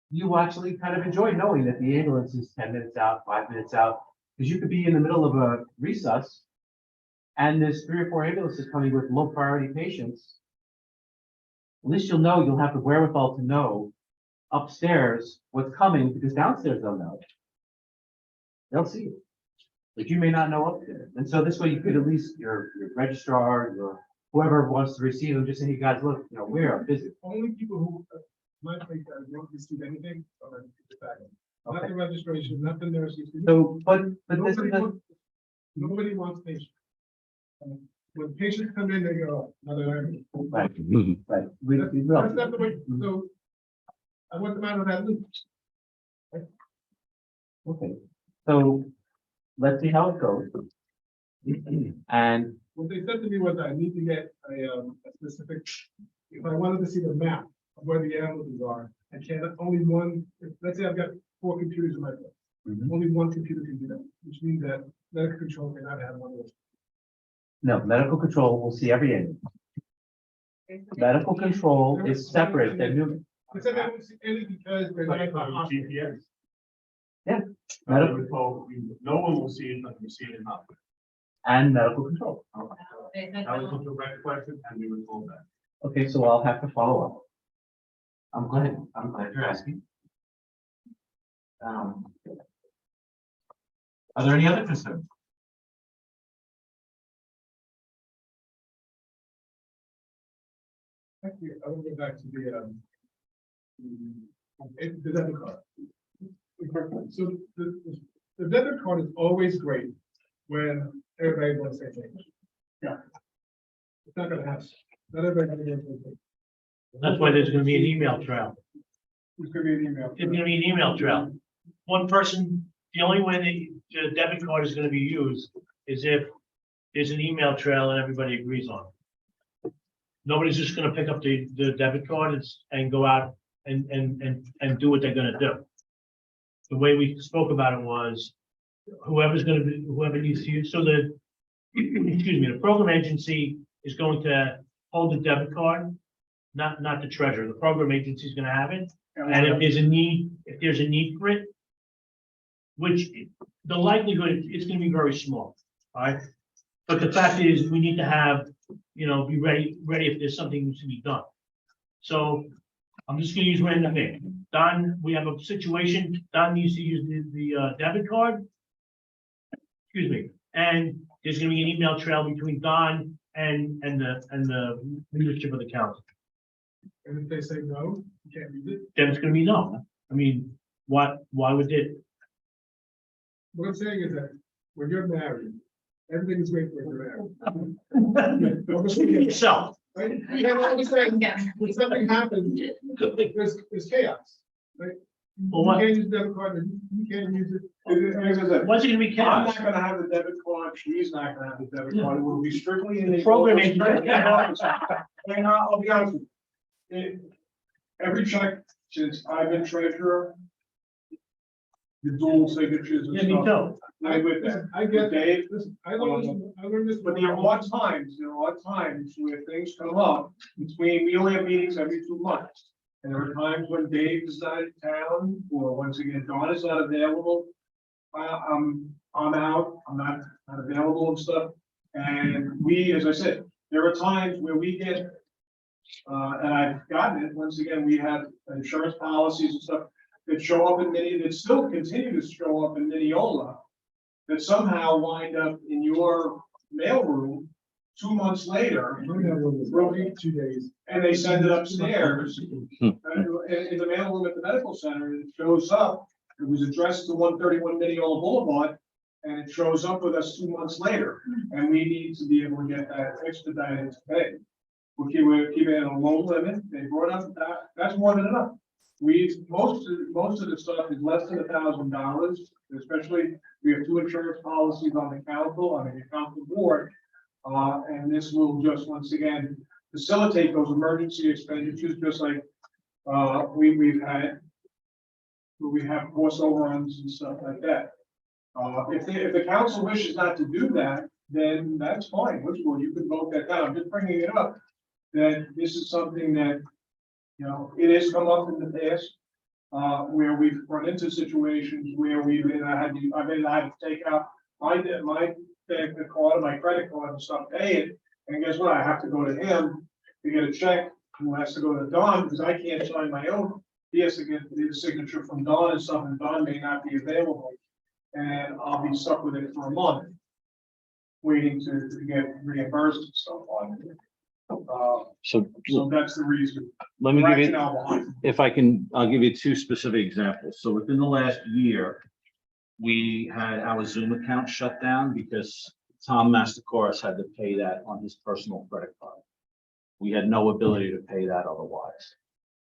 Speaker 4: you actually kind of enjoy knowing that the ambulance is 10 minutes out, 5 minutes out, because you could be in the middle of a resus, and there's 3 or 4 ambulances coming with low priority patients. At least you'll have the wherewithal to know upstairs what's coming, because downstairs they'll know. They'll see it, but you may not know upstairs. And so this way you could at least your registrar, your whoever wants to receive them, just say, hey guys, look, we're busy.
Speaker 2: Only people who might think that won't receive anything are the back. Not the registration, not the nurses.
Speaker 4: So, but this is
Speaker 2: Nobody wants patients. When patients come in, they go, another.
Speaker 4: right. Right.
Speaker 2: That's not the way, so I want them out of that loop.
Speaker 4: Okay, so let's see how it goes. And
Speaker 2: What they said to me was I need to get a specific, if I wanted to see the map of where the ambulances are, I can't, only one, let's say I've got 4 computers in my place. Only one computer can do that, which means that medical control cannot have one of those.
Speaker 4: no, medical control will see every ambulance. Medical control is separate than NUMIC.
Speaker 2: They said they don't see any because they're not in the hospital.
Speaker 3: GPS.
Speaker 4: Yeah.
Speaker 3: No one will see it, but we see it enough.
Speaker 4: And medical control.
Speaker 3: That was a direct question, and we were told that.
Speaker 4: Okay, so I'll have to follow up. I'm glad you're asking. Are there any other concerns?
Speaker 2: Actually, I want to go back to the debit card. So the debit card is always great when everybody wants to say things. Yeah. It's not gonna happen. Not everybody wants to say.
Speaker 5: That's why there's gonna be an email trail.
Speaker 2: It's gonna be an email.
Speaker 5: There's gonna be an email trail. One person, the only way the debit card is gonna be used is if there's an email trail and everybody agrees on it. Nobody's just gonna pick up the debit card and go out and do what they're gonna do. The way we spoke about it was whoever needs to use, so the, excuse me, the program agency is going to hold the debit card, not the treasurer. The program agency is gonna have it. And if there's a need for it, which the likelihood is gonna be very small, all right? But the fact is, we need to have, be ready if there's something needs to be done. So I'm just gonna use random name. Don, we have a situation, Don needs to use the debit card. Excuse me, and there's gonna be an email trail between Don and the leadership of the council.
Speaker 2: And if they say no, you can't use it.
Speaker 5: Then it's gonna be no. I mean, why would it?
Speaker 2: What I'm saying is that when you're married, everything is great when you're married.
Speaker 5: Yourself.
Speaker 2: Right? You have to understand, when something happens, there's chaos, right?
Speaker 5: Well,
Speaker 2: You
Speaker 5: what,
Speaker 2: can't use debit card, and you can't use it.
Speaker 5: what's it gonna be
Speaker 2: I'm
Speaker 5: chaos?
Speaker 2: not gonna have the debit card, she's not gonna have the debit card, it will be strictly in the.
Speaker 5: Program agent.
Speaker 2: And I'll be honest with you. Every check since I've been treasurer. The dual signatures and
Speaker 5: Yeah, me
Speaker 2: stuff.
Speaker 5: too.
Speaker 2: I with that. I get Dave, listen, I learned this, but there are times where things come up between, we only have meetings every 2 months. And there are times when Dave is not in town, or once again, Dawn is not available. I'm out, I'm not available and stuff. And we, as I said, there are times where we get, and I've gotten it, once again, we have insurance policies and stuff that show up in that still continue to show up in Mineola, that somehow wind up in your mailroom 2 months later. 2 days. And they send it upstairs. In the mailroom at the medical center, it shows up, it was addressed to 131 Mineola Boulevard, and it shows up with us 2 months later, and we need to be able to get that expedited today. We're keeping it a low limit, they brought up that's more than enough. Most of the stuff is less than $1,000, especially, we have 2 insurance policies on the council, on the council board. And this will just, once again, facilitate those emergency expenditures, just like, we've had. We have course overruns and stuff like that. If the council wishes not to do that, then that's fine, you can vote that down. I'm just bringing it up, that this is something that, it has come up in the past, where we've run into situations where I've had to take out my debit card, my credit card and stuff, pay it, and guess what? I have to go to him to get a check, who has to go to Don, because I can't sign my own. He has to get the signature from Don and stuff, and Don may not be available, and I'll be stuck with it for a month, waiting to get reimbursed and stuff on it.
Speaker 1: So
Speaker 2: So that's the reason.
Speaker 1: let me give you,
Speaker 2: Rationale behind it.
Speaker 1: if I can, I'll give you 2 specific examples. So within the last year, we had our Zoom account shut down because Tom Mastacoris had to pay that on his personal credit card. We had no ability to pay that otherwise.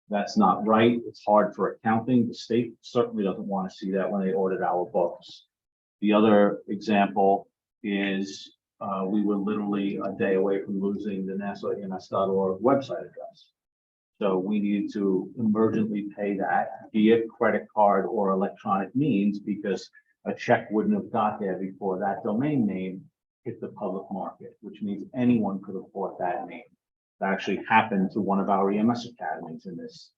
Speaker 1: That's not right. It's hard for accounting. The state certainly doesn't want to see that when they audit our books. The other example is we were literally a day away from losing the NassauEMS.org website address. So we needed to emergently pay that via credit card or electronic means, because a check wouldn't have got there before that domain name hit the public market, which means anyone could have bought that name. That actually happened to one of our EMS academies in this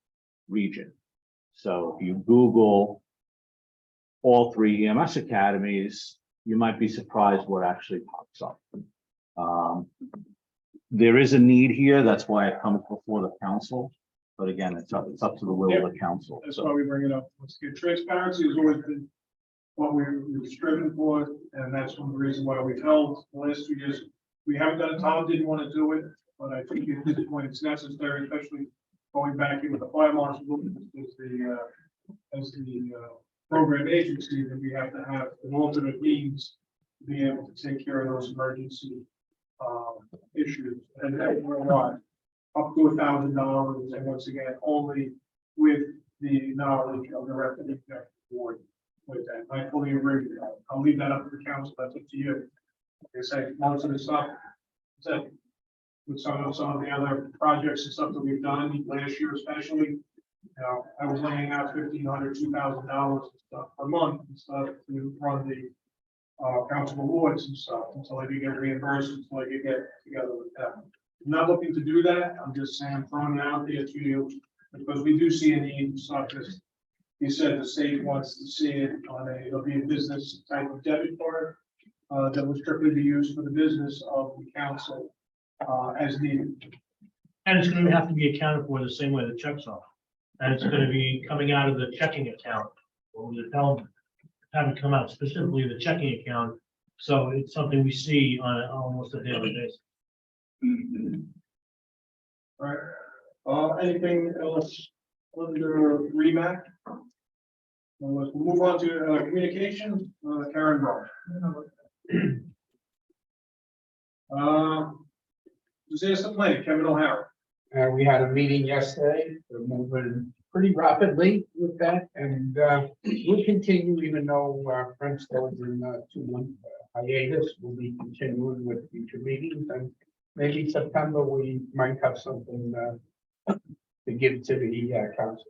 Speaker 1: region. So if you Google all 3 EMS academies, you might be surprised what actually pops up. There is a need here. That's why it comes before the council. But again, it's up to the will of the council.
Speaker 2: That's
Speaker 1: So
Speaker 2: why we bring it up. Let's get transparency has always been what we've striven for, and that's one of the reasons why we've held the last 2 years. We haven't done it. Tom didn't want to do it, but I think at this point it's necessary, especially going back in with the fire marshal as the program agency, that we have to have an alternate means to be able to take care of those emergency issues, and that we're not up to $1,000, and once again, only with the knowledge of the rest of the executive board with that. I fully agree with that. I'll leave that up to the council. That's up to you. Like I say, most of the stuff, so with some of the other projects and stuff that we've done last year, especially, I was laying out $1,500, $2,000 and stuff per month and stuff to run the council awards and stuff until I could get reimbursed, until I could get together with them. I'm not looking to do that. I'm just saying, I'm throwing it out there to you, because we do see a need and stuff. As you said, the state wants to see it on it'll be a business type of debit card that will strictly be used for the business of the council as needed.
Speaker 5: And it's gonna have to be accounted for the same way the checks are. And it's gonna be coming out of the checking account. Or the have it come out specifically the checking account So it's something we see on almost a daily basis.
Speaker 2: All right, anything else under REMAC? Let's move on to communication, Karen Rowe. Disaster planning, Kevin O'Hara.
Speaker 8: We had a meeting yesterday, we're moving pretty rapidly with that, and we'll continue even though REMSCO is in 2 month hiatus. We'll be continuing with future meetings, and maybe September we might have something to give to the council.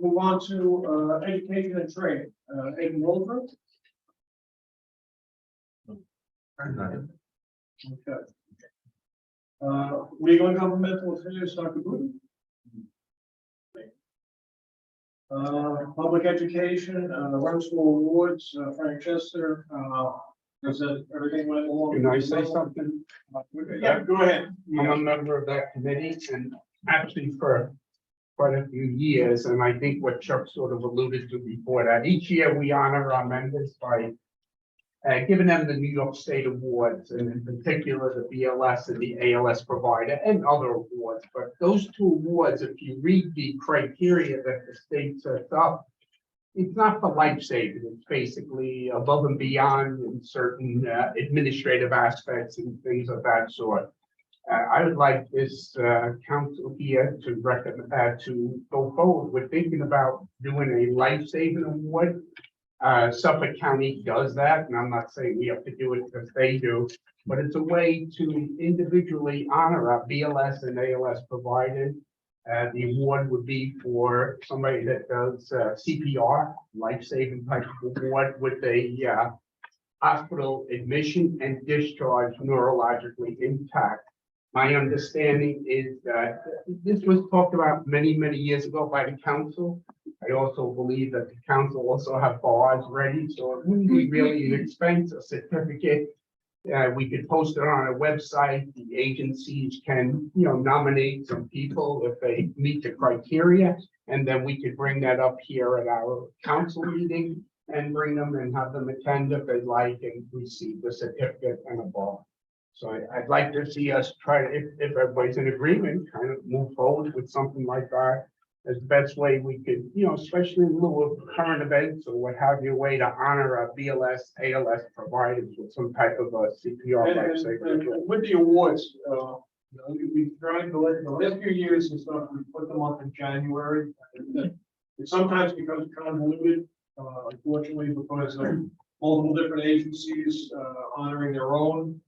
Speaker 2: Move on to education and training, Aiden Wolford. Okay. Legal and governmental affairs, Dr. Booty. Public education, REMSCO awards, Frank Chester. Is that everything went along?
Speaker 8: Can I say something?
Speaker 2: Yeah, go ahead.
Speaker 8: I'm a member of that committee, and actually for quite a few years, and I think what Chuck sort of alluded to before that, each year we honor our members by giving them the New York State awards, and in particular the BLS and the ALS provider and other awards. But those 2 awards, if you read the criteria that the state sets up, it's not for life saving. It's basically above and beyond in certain administrative aspects and things of that sort. I would like this council here to recommend to go forward. We're thinking about doing a life saving award. Suffolk County does that, and I'm not saying we have to do it because they do, but it's a way to individually honor our BLS and ALS provided. The award would be for somebody that does CPR, life-saving type of award with a hospital admission and discharge neurologically intact. My understanding is that this was talked about many, many years ago by the council. I also believe that the council also have bars ready, so it wouldn't be really an expense, a certificate. We could post it on a website. The agencies can, nominate some people if they meet the criteria, and then we could bring that up here at our council meeting and bring them and have them attend if they'd like and receive the certificate and a bar. So I'd like to see us try to, if everybody's in agreement, kind of move forward with something like that as the best way we could, especially in lieu of current events or what have you, way to honor our BLS, ALS providers with some type of a CPR lifesaver.
Speaker 2: And with the awards, we've tried the last few years and stuff, we put them up in January. It sometimes becomes convoluted, unfortunately, because of multiple different agencies honoring their own.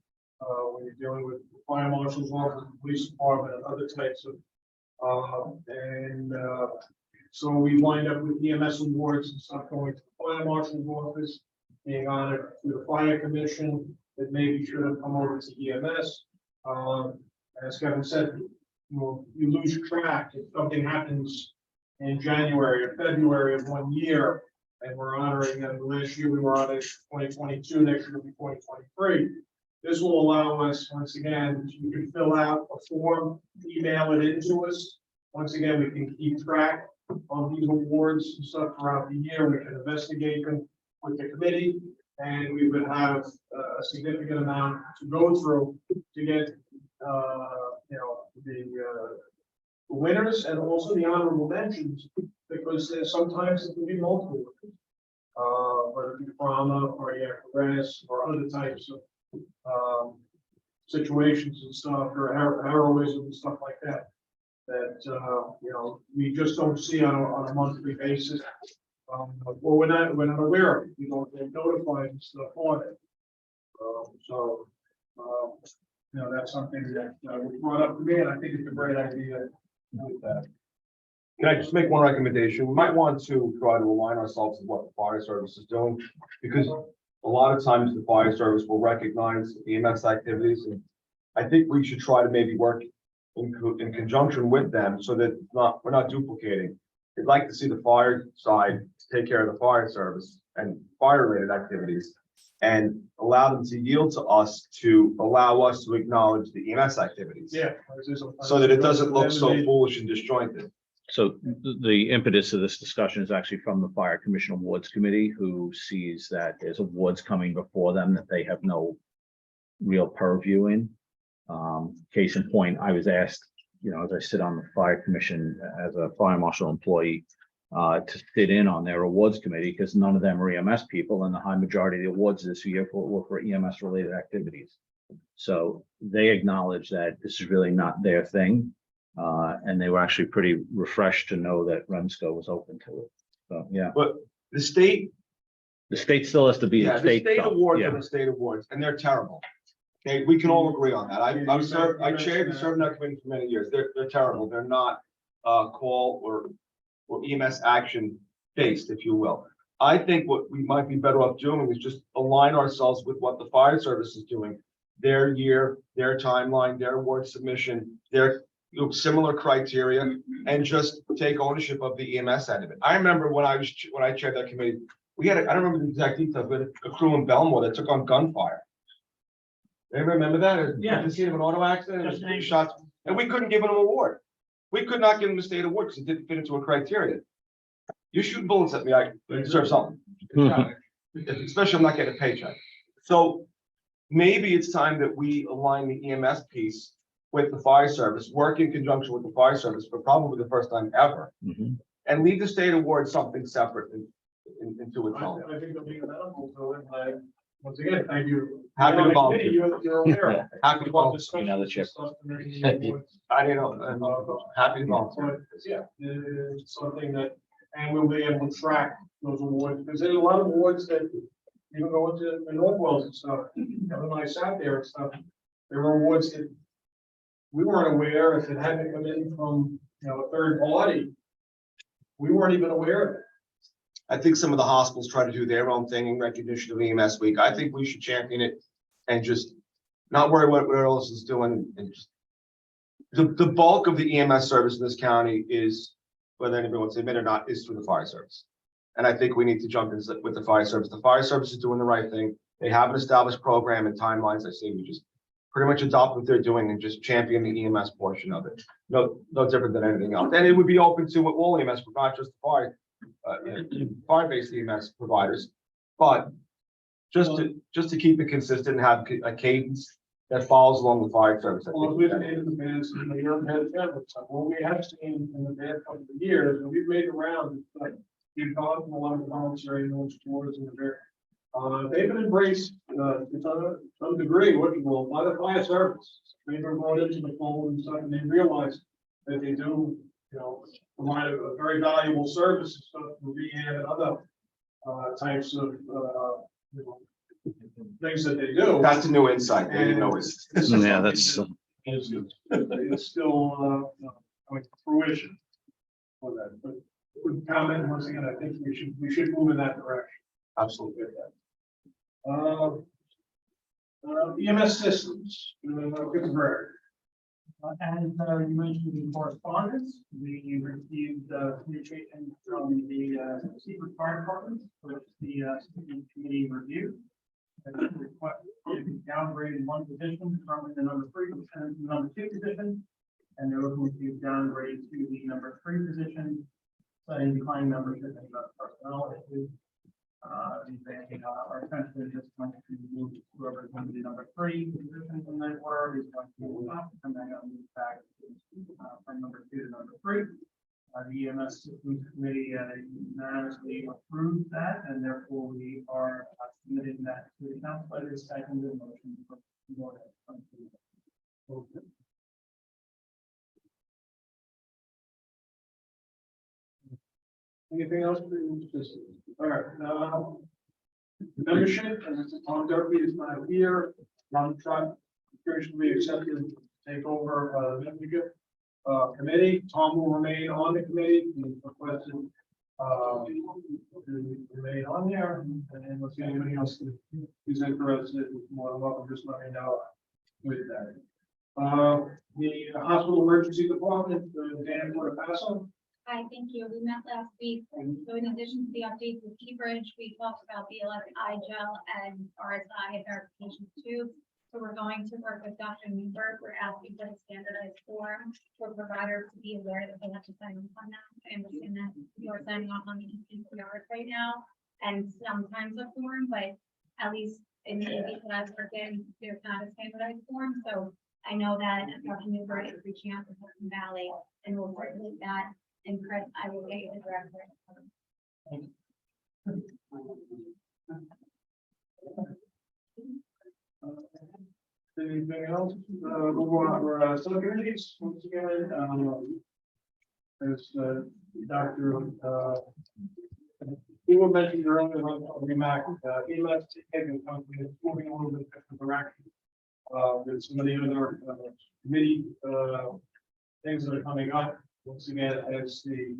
Speaker 2: When you're dealing with the fire marshal's office, the police department, and other types of, so we wind up with EMS awards and stuff going to the fire marshal's office, being honored through the fire commission that maybe should have come over to EMS. As Kevin said, you lose track if something happens in January or February of 1 year, and we're honoring them. Last year we were honored 2022, next year will be 2023. This will allow us, once again, you can fill out a form, email it into us. Once again, we can keep track of these awards and stuff throughout the year. We can investigate them with the committee, and we would have a significant amount to go through to get, the winners and also the honorable mentions, because sometimes it can be multiple, whether it be trauma or apparatus or other types of situations and stuff, or heroism and stuff like that, we just don't see on a monthly basis. Or we're not aware of it. We don't get notified and stuff on it. That's something that was brought up to me, and I think it's a great idea with that.
Speaker 9: Can I just make one recommendation? We might want to try to align ourselves with what the fire service is doing, because a lot of times the fire service will recognize EMS activities, and I think we should try to maybe work in conjunction with them so that we're not duplicating. I'd like to see the fire side take care of the fire service and fire related activities, and allow them to yield to us to allow us to acknowledge the EMS activities.
Speaker 2: Yeah.
Speaker 9: So that it doesn't look so foolish and disjointed.
Speaker 1: So the impetus of this discussion is actually from the Fire Commission Awards Committee, who sees that there's awards coming before them that they have no real purview in. Case in point, I was asked, as I sit on the Fire Commission as a fire marshal employee, to sit in on their awards committee because none of them are EMS people, and the high majority of the awards this year were for EMS related activities. So they acknowledge that this is really not their thing. And they were actually pretty refreshed to know that REMSCO was open to it. So, yeah,
Speaker 9: But the state,
Speaker 1: the state still has to be
Speaker 9: yeah,
Speaker 1: the
Speaker 9: the
Speaker 1: state.
Speaker 9: state
Speaker 1: though.
Speaker 9: awards
Speaker 1: Yeah.
Speaker 9: are the state awards, and they're terrible. Okay, we can all agree on that. I chaired and served in that committee for many years. They're terrible. They're not call or EMS action based, if you will. I think what we might be better off doing is just align ourselves with what the fire service is doing. Their year, their timeline, their award submission, their similar criteria, and just take ownership of the EMS end of it. I remember when I chaired that committee, we had, I don't remember the exact details, but a crew in Belmore that took on gunfire. Anybody remember that?
Speaker 5: Yeah.
Speaker 9: The scene of an auto accident,
Speaker 5: Just name-
Speaker 9: shots, and we couldn't give them an award. We could not give them a state award because it didn't fit into a criteria. You shoot bullets at me, I deserve something. Especially I'm not getting a paycheck. So maybe it's time that we align the EMS piece with the fire service, work in conjunction with the fire service for probably the first time ever,
Speaker 1: Mhm.
Speaker 9: and leave the state award something separate into its
Speaker 2: I
Speaker 9: own.
Speaker 2: think it'll be amenable to it, and once again, thank you.
Speaker 9: Happy to volunteer.
Speaker 2: You're aware.
Speaker 9: Happy to volunteer.
Speaker 1: Another chip.
Speaker 9: I didn't know, happy to volunteer.
Speaker 2: But, yeah, it's something that, and we'll be able to track those awards, because there's a lot of awards that even go into the Northwells and stuff, Kevin and I sat there and stuff. There were awards that we weren't aware if it hadn't come in from, a third party. We weren't even aware of it.
Speaker 9: I think some of the hospitals try to do their own thing in recognition of EMS week. I think we should champion it and just not worry what else is doing. And just the bulk of the EMS service in this county is, whether anybody wants to admit it or not, is through the fire service. And I think we need to jump in with the fire service. The fire service is doing the right thing. They have an established program and timelines. I say we just pretty much adopt what they're doing and just champion the EMS portion of it. No different than anything else. And it would be open to all EMS, but not just fire. Fire-based EMS providers, but just to keep it consistent and have a cadence that follows along the fire service. I
Speaker 2: Well,
Speaker 9: think
Speaker 2: we've made advances in the European family. So what we have seen in the past couple of years, and we've made around, it's like we've gone from a lot of voluntary towards in the very. They've been embraced to some degree, what you will, by the fire service. They've been brought into the fold and stuff, and they realize that they do, provide a very valuable service and stuff for rehab and other types of things that they do.
Speaker 9: That's a new insight. They didn't know it.
Speaker 1: Yeah, that's,
Speaker 2: It's still coming to fruition for that, but good comment, once again, I think we should move in that direction.
Speaker 9: Absolutely.
Speaker 2: EMS systems, Pittsburgh.
Speaker 10: As you mentioned in correspondence, we received communication from the Secret Fire Department, which the committee reviewed. Request to downgrade one position from the number 3 position to the number 2 position, and they're looking to downgrade to the number 3 position, citing declining membership and personnel issues. Our intention is just going to move whoever is going to be number 3 position in that order is going to move up, and then move back from number 2 to number 3. The EMS Systems Committee unanimously approved that, and therefore we are submitting that to the council. By the second motion for board.
Speaker 2: Anything else? All right, membership, and Tom Derby is not here. Ron Trump, should be accepted to take over the membership committee. Tom will remain on the committee. He requested to remain on there, and let's see anybody else who's interested, more than welcome, just let me know with that. The hospital emergency department, Dan Portapasso.
Speaker 11: Hi, thank you. We met last week. So in addition to the updates with T-Bridge, we talked about the electric eye gel and RSI verification too. So we're going to work with Dr. Newberg. We're asking for a standardized form for providers to be aware that they have to sign off on that. I understand that you're signing off on the EPRs right now and sometimes a form, but at least in the case that I've worked in, there's not a standardized form. So I know that Dr. Newberg is reaching out to Hudson Valley and we'll circulate that. And Chris, I will get you the director.
Speaker 2: Anything else? Move on for subcommittees, once again, as Dr. He mentioned earlier on REMAC, he left taking company, it's moving a little bit different direction. There's some of the other committee things that are coming up. Once again, as the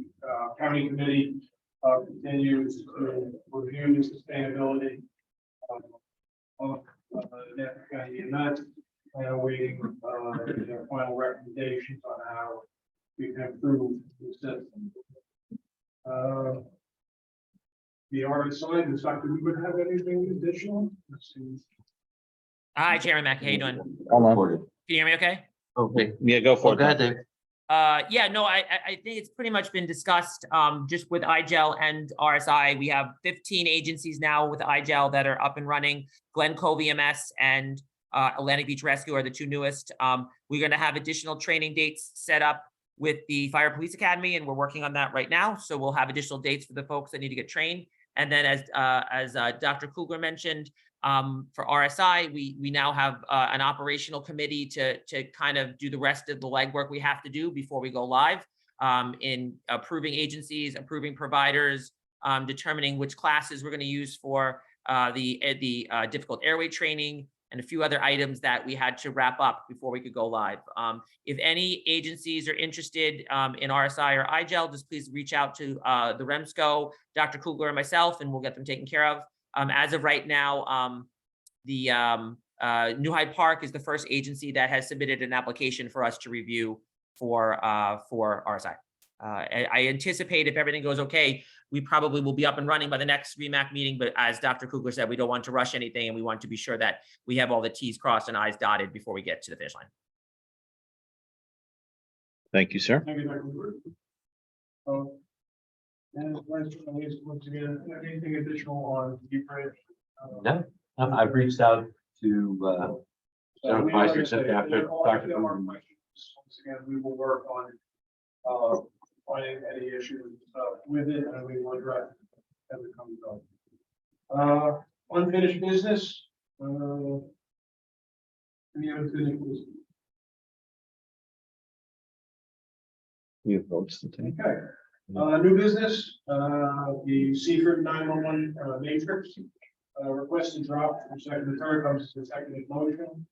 Speaker 2: county committee continues to review the sustainability of Nassau County EMS, and waiting their final recommendations on how we can improve the system. The RSI, does Dr. Newberg have anything additional? Let's see.
Speaker 6: Hi, Chairman Mackey, how you doing? Can
Speaker 1: Hold on.
Speaker 6: you hear me okay?
Speaker 4: Okay,
Speaker 1: Yeah, go for
Speaker 4: well,
Speaker 1: it.
Speaker 4: go ahead, Dave.
Speaker 6: Yeah, no, I think it's pretty much been discussed, just with IGEL and RSI. We have 15 agencies now with IGEL that are up and running. Glen Cove EMS and Atlantic Beach Rescue are the two newest. We're gonna have additional training dates set up with the Fire Police Academy, and we're working on that right now. So we'll have additional dates for the folks that need to get trained. And then as Dr. Kugler mentioned, for RSI, we now have an operational committee to kind of do the rest of the legwork we have to do before we go live, in approving agencies, approving providers, determining which classes we're going to use for the difficult airway training, and a few other items that we had to wrap up before we could go live. If any agencies are interested in RSI or IGEL, just please reach out to the REMSCO, Dr. Kugler and myself, and we'll get them taken care of. As of right now, the New Hyde Park is the first agency that has submitted an application for us to review for RSI. I anticipate if everything goes okay, we probably will be up and running by the next REMAC meeting. But as Dr. Kugler said, we don't want to rush anything, and we want to be sure that we have all the T's crossed and I's dotted before we get to the finish line.
Speaker 1: Thank you, sir.
Speaker 2: Thank you, Dr. Newberg. And once again, anything additional on the bridge?
Speaker 4: No, I've reached out to General Advisor, except after Dr. Kugler.
Speaker 2: Once again, we will work on finding any issues with it, and we will address it as it comes up. Unfinished business. Any unfinished business?
Speaker 1: We have votes to take.
Speaker 2: Okay. New business, the Seaford 911 matrix. Request to drop from second to third comes to the second motion.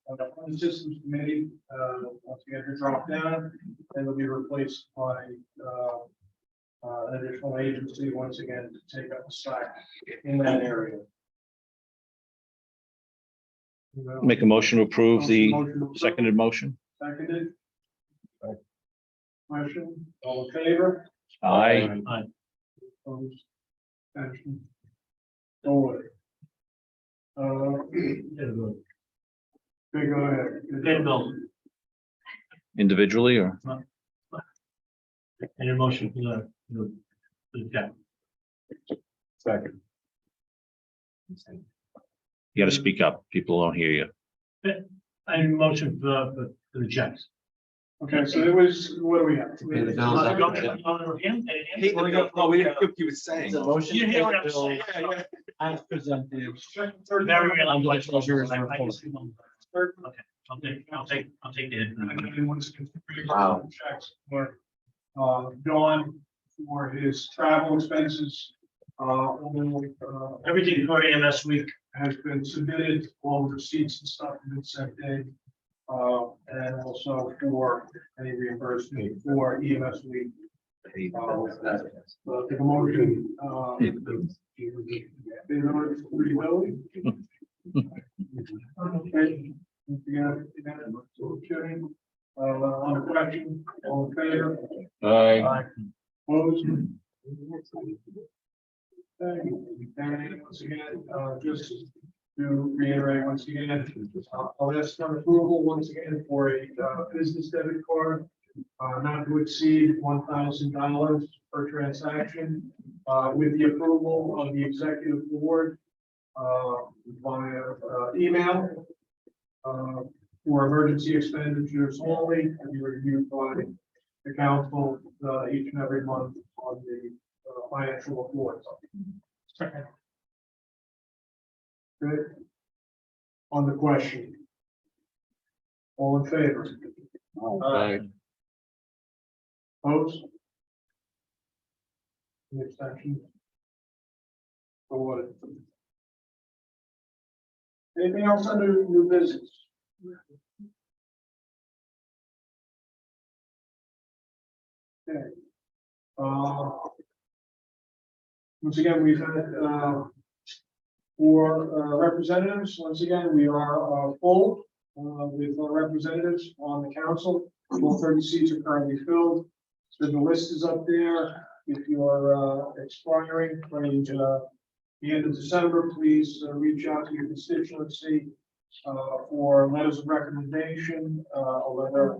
Speaker 2: On the systems committee, once again, to drop down, and will be replaced by an additional agency once again to take up the slack in that area.
Speaker 1: Make a motion to approve the
Speaker 2: Motion approved.
Speaker 1: seconded motion.
Speaker 2: Seconded. Question, all in favor?
Speaker 1: Aye.
Speaker 2: Opposed? Abstention? So ordered. Go ahead.
Speaker 5: Pay the bills.
Speaker 1: Individually or?
Speaker 5: Any motion for the check?
Speaker 2: Second.
Speaker 1: You got to speak up. People don't hear you.
Speaker 5: Any motion for the checks?
Speaker 2: Okay, so it was, what do we have?
Speaker 4: Pay the bills.
Speaker 9: No, we didn't hear what he was saying.
Speaker 5: You didn't hear what I'm saying?
Speaker 10: As presented.
Speaker 5: Very well, I'm going to.
Speaker 2: Third.
Speaker 5: Okay, I'll take the hit.
Speaker 2: Anyone's
Speaker 4: Wow.
Speaker 2: checks for Dawn for his travel expenses.
Speaker 5: Everything for EMS week.
Speaker 2: Has been submitted, all the receipts and stuff have been sent in. And also for any reimbursement for EMS week. Take a motion. In order to rebuild. Okay. On the question, all in favor?
Speaker 1: Aye.
Speaker 2: Opposed? And once again, just to reiterate once again, I'll ask for approval once again for a business debit card, not to exceed $1,000 per transaction, with the approval of the executive board via email for emergency expenditures only, and be reviewed by the council each and every month on the financial reports.
Speaker 10: Second.
Speaker 2: Good. On the question. All in favor?
Speaker 1: Aye.
Speaker 2: Opposed? Any abstentions? So what? Anything else under new business? Okay. Once again, we've had, for representatives, once again, we are full with our representatives on the council. All 30 seats are currently filled. So the list is up there. If you are expiring by the end of December, please reach out to your constituency for letters of recommendation, a letter,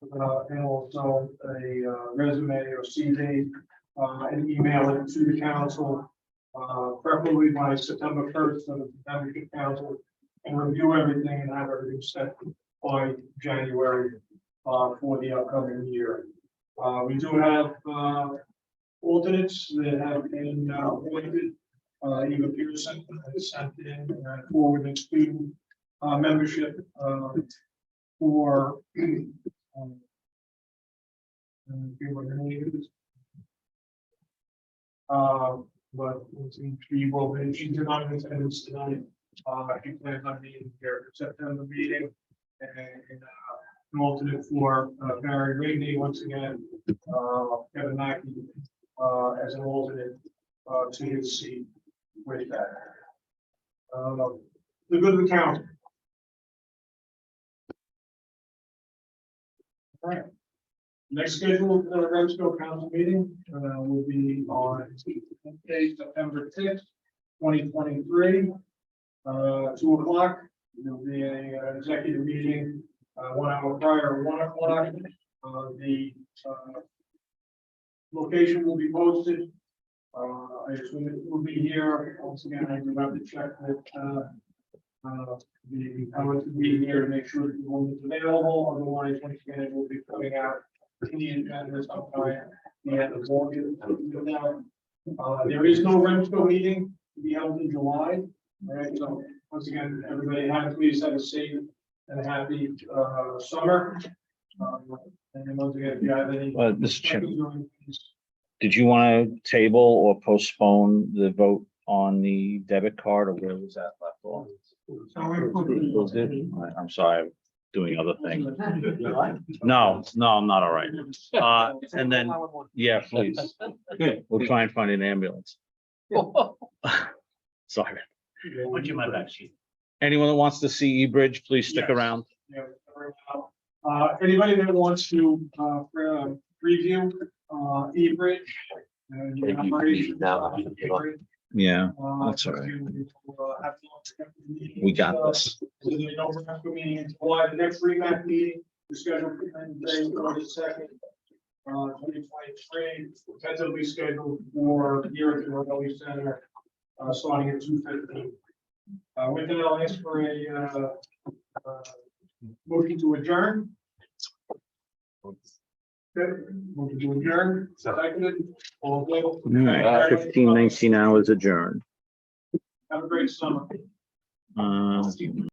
Speaker 2: and also a resume or CV, and email it to the council, preferably by September 1st, so that the membership council can review everything and have everything set by January for the upcoming year. We do have alternates that have been appointed. Eva Pearson has sent in forwarding student membership for but she will be, she's not in attendance tonight. She plans on being here at the September meeting, and an alternate for Barry Rigney once again, Kevin Mackey as an alternate to his seat with that. The good of the council. All right. Next scheduled REMSCO council meeting will be on Tuesday, September 6th, 2023, 2 o'clock. There'll be an executive meeting 1 hour prior, 1 o'clock. The location will be posted. I assume it will be here. Once again, I do have to check that the powers to be here to make sure that the room is available. Otherwise, once again, it will be coming out in the agenda sometime the end of August. There is no REMSCO meeting to be held in July. All right, so once again, everybody please have a safe and happy summer. And then once again, if you have any.
Speaker 1: Mr. Chairman, did you want to table or postpone the vote on the debit card, or where was that left off? Was it? I'm sorry, I'm doing other things. No, I'm not all right. And then, yeah, please. We'll try and find an ambulance. Sorry.
Speaker 5: Put you in my back seat.
Speaker 1: Anyone that wants to see eBridge, please stick
Speaker 2: Yes.
Speaker 1: around.
Speaker 2: Yeah, anybody that wants to preview eBridge and the operation.
Speaker 1: Yeah, that's all right. We got this.
Speaker 2: So there's no REMSCO meeting in July. The next REMAC meeting is scheduled for Wednesday, 22nd, 2023. Tentatively scheduled for here at the Rotary Center, starting at 2:15. With that, I'll ask for a motion to adjourn. Good. Motion to adjourn. Seconded. All in favor?
Speaker 1: All right, 15, 19 hours adjourned.
Speaker 2: Have a great summer.